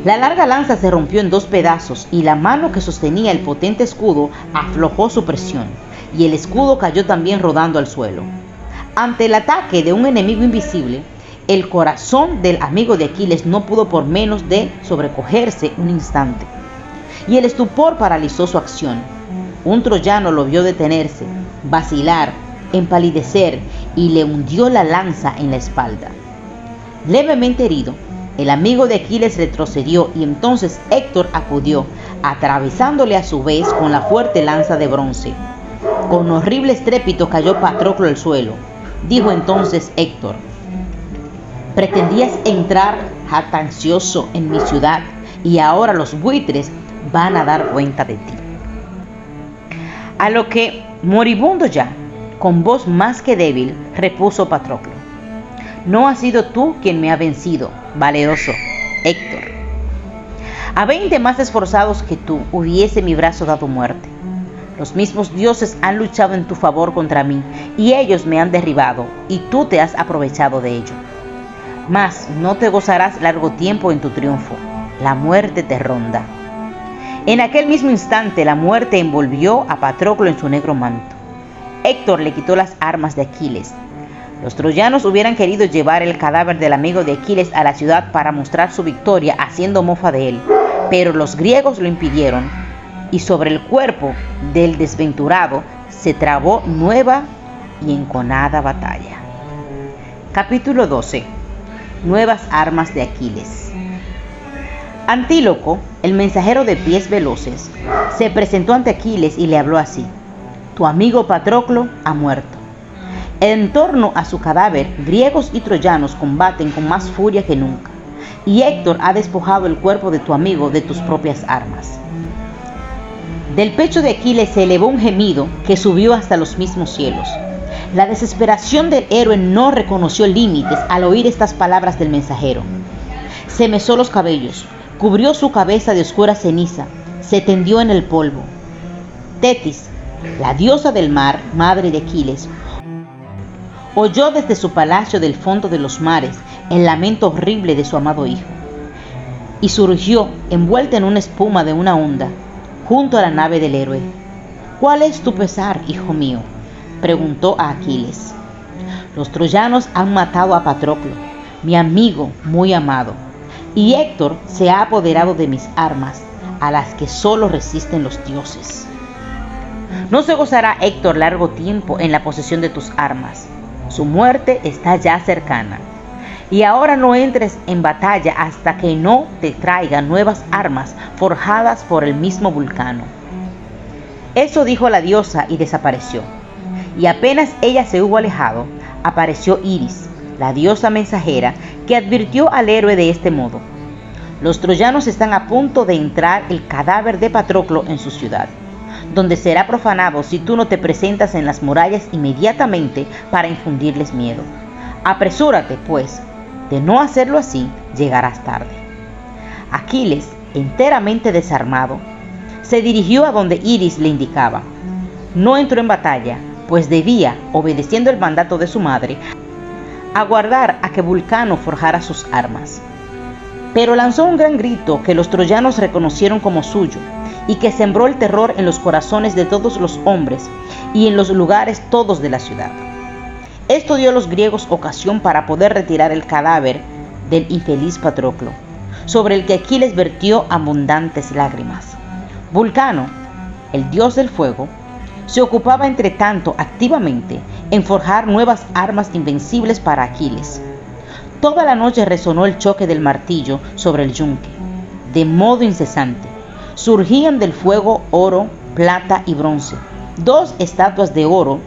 La larga lanza se rompió en 2 pedazos y la mano que sostenía el potente escudo aflojó su presión y el escudo cayó también rodando al suelo. Ante el ataque de un enemigo invisible, el corazón del amigo de Aquiles no pudo por menos de sobrecogerse un instante, y el estupor paralizó su acción. Un troyano lo vio detenerse, vacilar, empalidecer y le hundió la lanza en la espalda. Levemente herido, el amigo de Aquiles retrocedió y entonces Héctor acudió, atravesándole a su vez con la fuerte lanza de bronce. Con horrible estrépito cayó Patroclo al suelo. Dijo entonces Héctor: «Pretendías entrar jactancioso en mi ciudad y ahora los buitres van a dar cuenta de ti». A lo que, moribundo ya, con voz más que débil, repuso Patroclo: «No has sido tú quien me ha vencido, valeroso Héctor. A 20 más esforzados que tú hubiese mi brazo dado muerte. Los mismos dioses han luchado en tu favor contra mí, y ellos me han derribado, y tú te has aprovechado de ello. Mas no te gozarás largo tiempo en tu triunfo, la muerte te ronda». En aquel mismo instante la muerte envolvió a Patroclo en su negro manto. Héctor le quitó las armas de Aquiles. Los troyanos hubieran querido llevar el cadáver del amigo de Aquiles a la ciudad para mostrar su victoria haciendo mofa de él, pero los griegos lo impidieron, y sobre el cuerpo del desventurado se trabó nueva y enconada batalla. Capítulo 12. Nuevas armas de Aquiles. Antíloco, el mensajero de pies veloces, se presentó ante Aquiles y le habló así: «Tu amigo Patroclo ha muerto. En torno a su cadáver, griegos y troyanos combaten con más furia que nunca, y Héctor ha despojado el cuerpo de tu amigo de tus propias armas». Del pecho de Aquiles se elevó un gemido que subió hasta los mismos cielos. La desesperación del héroe no reconoció límites al oír estas palabras del mensajero. Se mesó los cabellos, cubrió su cabeza de oscura ceniza, se tendió en el polvo. Tetis, la diosa del mar, madre de Aquiles, oyó desde su palacio del fondo de los mares el lamento horrible de su amado hijo, y surgió envuelta en una espuma de una onda, junto a la nave del héroe. «¿Cuál es tu pesar, hijo mío?», preguntó a Aquiles. «Los troyanos han matado a Patroclo, mi amigo muy amado, y Héctor se ha apoderado de mis armas, a las que solo resisten los dioses. No se gozará Héctor largo tiempo en la posesión de tus armas. Su muerte está ya cercana. Y ahora no entres en batalla hasta que no te traiga nuevas armas forjadas por el mismo Vulcano». Eso dijo la diosa y desapareció. Y apenas ella se hubo alejado, apareció Iris, la diosa mensajera, que advirtió al héroe de este modo: los troyanos están a punto de entrar el cadáver de Patroclo en su ciudad, donde será profanado si tú no te presentas en las murallas inmediatamente para infundirles miedo. Apresúrate, pues, de no hacerlo así, llegarás tarde. Aquiles, enteramente desarmado, se dirigió a donde Iris le indicaba. No entró en batalla, pues debía, obedeciendo el mandato de su madre, aguardar a que Vulcano forjara sus armas. Pero lanzó un gran grito que los troyanos reconocieron como suyo y que sembró el terror en los corazones de todos los hombres y en los lugares todos de la ciudad. Esto dio a los griegos ocasión para poder retirar el cadáver del infeliz Patroclo, sobre el que Aquiles vertió abundantes lágrimas. Vulcano, el dios del fuego, se ocupaba entre tanto activamente en forjar nuevas armas invencibles para Aquiles. Toda la noche resonó el choque del martillo sobre el yunque, de modo incesante. Surgían del fuego oro, plata y bronce, 2 estatuas de oro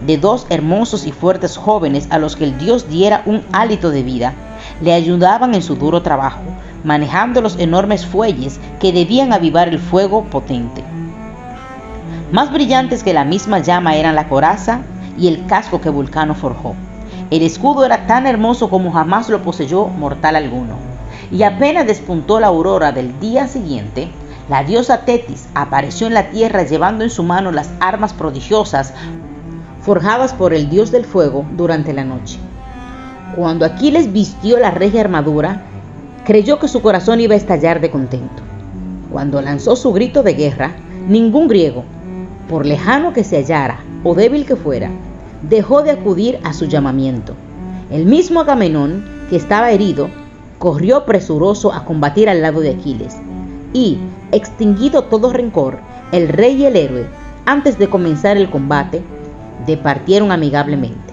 de 2 hermosos y fuertes jóvenes a los que el dios diera un hálito de vida. Le ayudaban en su duro trabajo, manejando los enormes fuelles que debían avivar el fuego potente. Más brillantes que la misma llama eran la coraza y el casco que Vulcano forjó. El escudo era tan hermoso como jamás lo poseyó mortal alguno. Y apenas despuntó la aurora del día siguiente, la diosa Tetis apareció en la tierra llevando en su mano las armas prodigiosas forjadas por el dios del fuego durante la noche. Cuando Aquiles vistió la regia armadura, creyó que su corazón iba a estallar de contento. Cuando lanzó su grito de guerra, ningún griego, por lejano que se hallara o débil que fuera, dejó de acudir a su llamamiento. El mismo Agamenón, que estaba herido, corrió presuroso a combatir al lado de Aquiles, y, extinguido todo rencor, el rey y el héroe, antes de comenzar el combate, departieron amigablemente.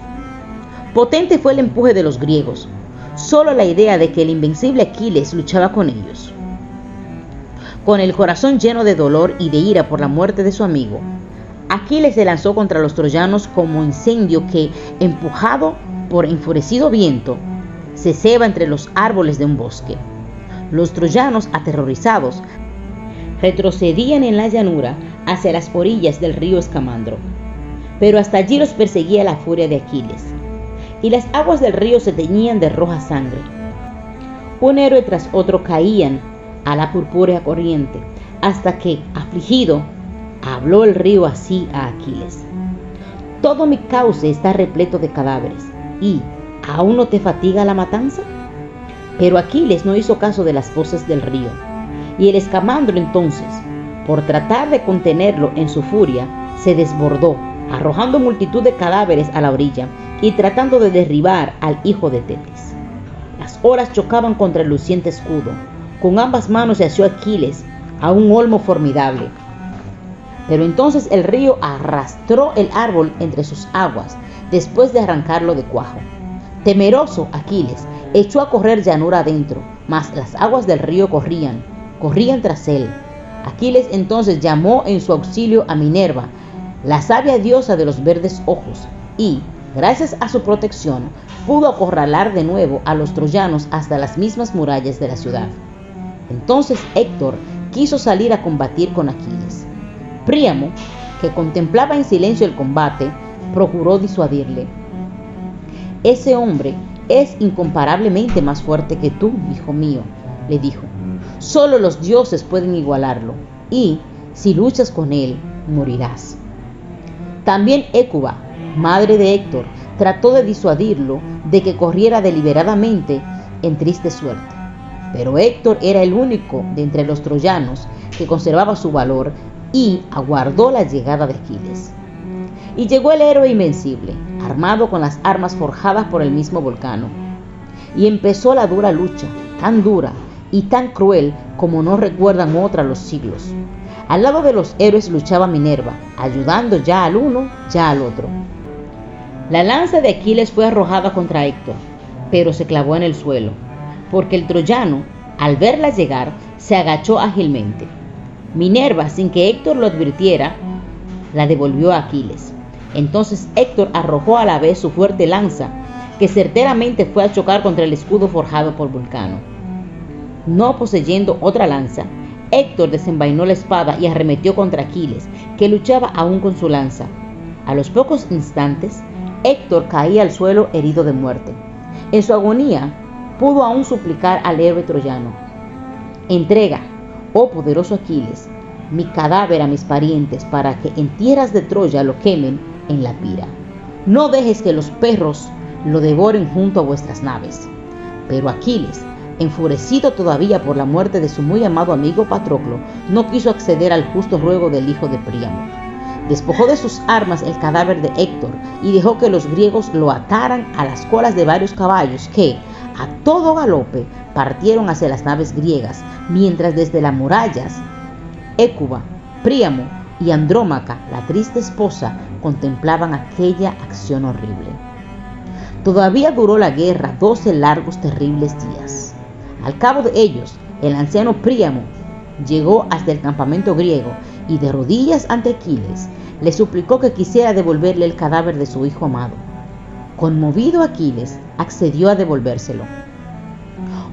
Potente fue el empuje de los griegos, solo la idea de que el invencible Aquiles luchaba con ellos. Con el corazón lleno de dolor y de ira por la muerte de su amigo, Aquiles se lanzó contra los troyanos como incendio que, empujado por enfurecido viento, se ceba entre los árboles de un bosque. Los troyanos, aterrorizados, retrocedían en la llanura hacia las orillas del río Escamandro, pero hasta allí los perseguía la furia de Aquiles, y las aguas del río se teñían de roja sangre. Un héroe tras otro caían a la purpúrea corriente, hasta que, afligido, habló el río así a Aquiles: todo mi cauce está repleto de cadáveres, ¿y aún no te fatiga la matanza? Pero Aquiles no hizo caso de las voces del río, y el Escamandro entonces, por tratar de contenerlo en su furia, se desbordó, arrojando multitud de cadáveres a la orilla y tratando de derribar al hijo de Tetis. Las olas chocaban contra el luciente escudo. Con ambas manos se asió Aquiles a un olmo formidable. Pero entonces el río arrastró el árbol entre sus aguas, después de arrancarlo de cuajo. Temeroso, Aquiles echó a correr llanura adentro, mas las aguas del río corrían tras él. Aquiles entonces llamó en su auxilio a Minerva, la sabia diosa de los verdes ojos, y, gracias a su protección, pudo acorralar de nuevo a los troyanos hasta las mismas murallas de la ciudad. Entonces Héctor quiso salir a combatir con Aquiles. Príamo, que contemplaba en silencio el combate, procuró disuadirle. Ese hombre es incomparablemente más fuerte que tú, hijo mío, le dijo. Solo los dioses pueden igualarlo, y, si luchas con él, morirás. También Hécuba, madre de Héctor, trató de disuadirlo de que corriera deliberadamente en triste suerte. Pero Héctor era el único de entre los troyanos que conservaba su valor y aguardó la llegada de Aquiles. Y llegó el héroe invencible, armado con las armas forjadas por el mismo Vulcano. Y empezó la dura lucha, tan dura y tan cruel como no recuerdan otra los siglos. Al lado de los héroes luchaba Minerva, ayudando ya al uno, ya al otro. La lanza de Aquiles fue arrojada contra Héctor, pero se clavó en el suelo, porque el troyano, al verla llegar, se agachó ágilmente. Minerva, sin que Héctor lo advirtiera, la devolvió a Aquiles. Entonces Héctor arrojó a la vez su fuerte lanza, que certeramente fue a chocar contra el escudo forjado por Vulcano. No poseyendo otra lanza, Héctor desenvainó la espada y arremetió contra Aquiles, que luchaba aún con su lanza. A los pocos instantes, Héctor caía al suelo herido de muerte. En su agonía, pudo aún suplicar al héroe troyano: «Entrega, oh poderoso Aquiles, mi cadáver a mis parientes para que en tierras de Troya lo quemen en la pira. No dejes que los perros lo devoren junto a vuestras naves». Pero Aquiles, enfurecido todavía por la muerte de su muy amado amigo Patroclo, no quiso acceder al justo ruego del hijo de Príamo. Despojó de sus armas el cadáver de Héctor y dejó que los griegos lo ataran a las colas de varios caballos que, a todo galope, partieron hacia las naves griegas, mientras desde las murallas Hécuba, Príamo y Andrómaca, la triste esposa, contemplaban aquella acción horrible. Todavía duró la guerra 12 largos terribles días. Al cabo de ellos, el anciano Príamo llegó hasta el campamento griego y, de rodillas ante Aquiles, le suplicó que quisiera devolverle el cadáver de su hijo amado. Conmovido, Aquiles accedió a devolvérselo.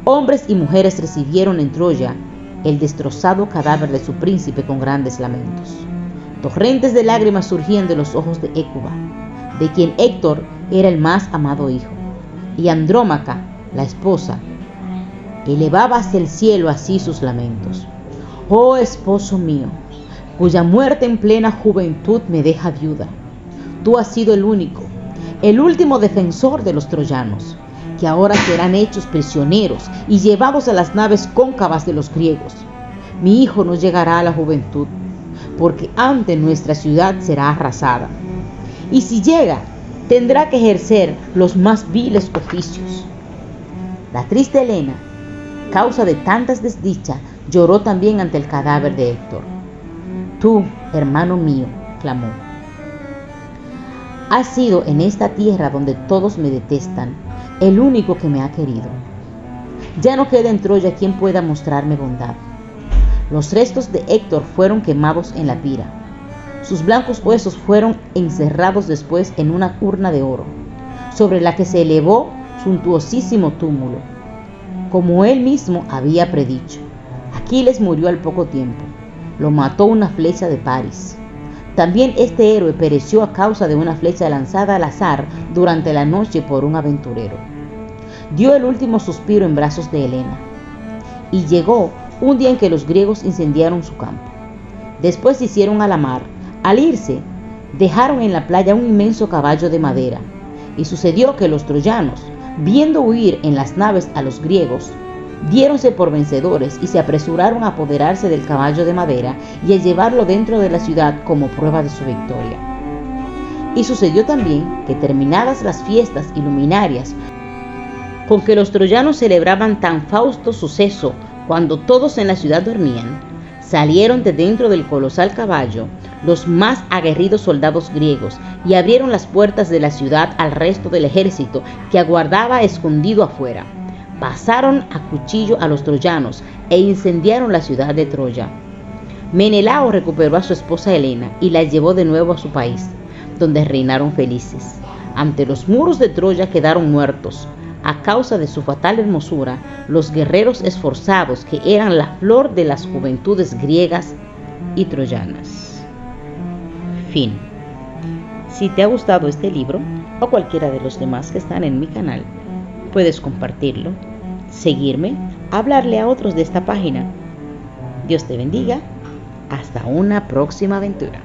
Hombres y mujeres recibieron en Troya el destrozado cadáver de su príncipe con grandes lamentos. Torrentes de lágrimas surgían de los ojos de Hécuba, de quien Héctor era el más amado hijo, y Andrómaca, la esposa, elevaba hacia el cielo así sus lamentos: «Oh esposo mío, cuya muerte en plena juventud me deja viuda, tú has sido el único, el último defensor de los troyanos, que ahora serán hechos prisioneros y llevados a las naves cóncavas de los griegos. Mi hijo no llegará a la juventud, porque antes nuestra ciudad será arrasada. Y si llega, tendrá que ejercer los más viles oficios». La triste Helena, causa de tantas desdichas, lloró también ante el cadáver de Héctor. «Tú, hermano mío», clamó, «has sido en esta tierra donde todos me detestan, el único que me ha querido. Ya no queda en Troya quien pueda mostrarme bondad». Los restos de Héctor fueron quemados en la pira. Sus blancos huesos fueron encerrados después en una urna de oro, sobre la que se elevó suntuosísimo túmulo, como él mismo había predicho. Aquiles murió al poco tiempo. Lo mató una flecha de Paris. También este héroe pereció a causa de una flecha lanzada al azar durante la noche por un aventurero. Dio el último suspiro en brazos de Helena. Y llegó un día en que los griegos incendiaron su campo. Después se hicieron a la mar. Al irse, dejaron en la playa un inmenso caballo de madera. Y sucedió que los troyanos, viendo huir en las naves a los griegos, diéronse por vencedores y se apresuraron a apoderarse del caballo de madera y a llevarlo dentro de la ciudad como prueba de su victoria. Y sucedió también que, terminadas las fiestas iluminarias con que los troyanos celebraban tan fausto suceso, cuando todos en la ciudad dormían, salieron de dentro del colosal caballo los más aguerridos soldados griegos y abrieron las puertas de la ciudad al resto del ejército que aguardaba escondido afuera. Pasaron a cuchillo a los troyanos e incendiaron la ciudad de Troya. Menelao recuperó a su esposa Helena y la llevó de nuevo a su país, donde reinaron felices. Ante los muros de Troya quedaron muertos, a causa de su fatal hermosura, los guerreros esforzados que eran la flor de las juventudes griegas y troyanas. Fin. Si te ha gustado este libro o cualquiera de los demás que están en mi canal, puedes compartirlo, seguirme, hablarle a otros de esta página. Dios te bendiga. Hasta una próxima aventura.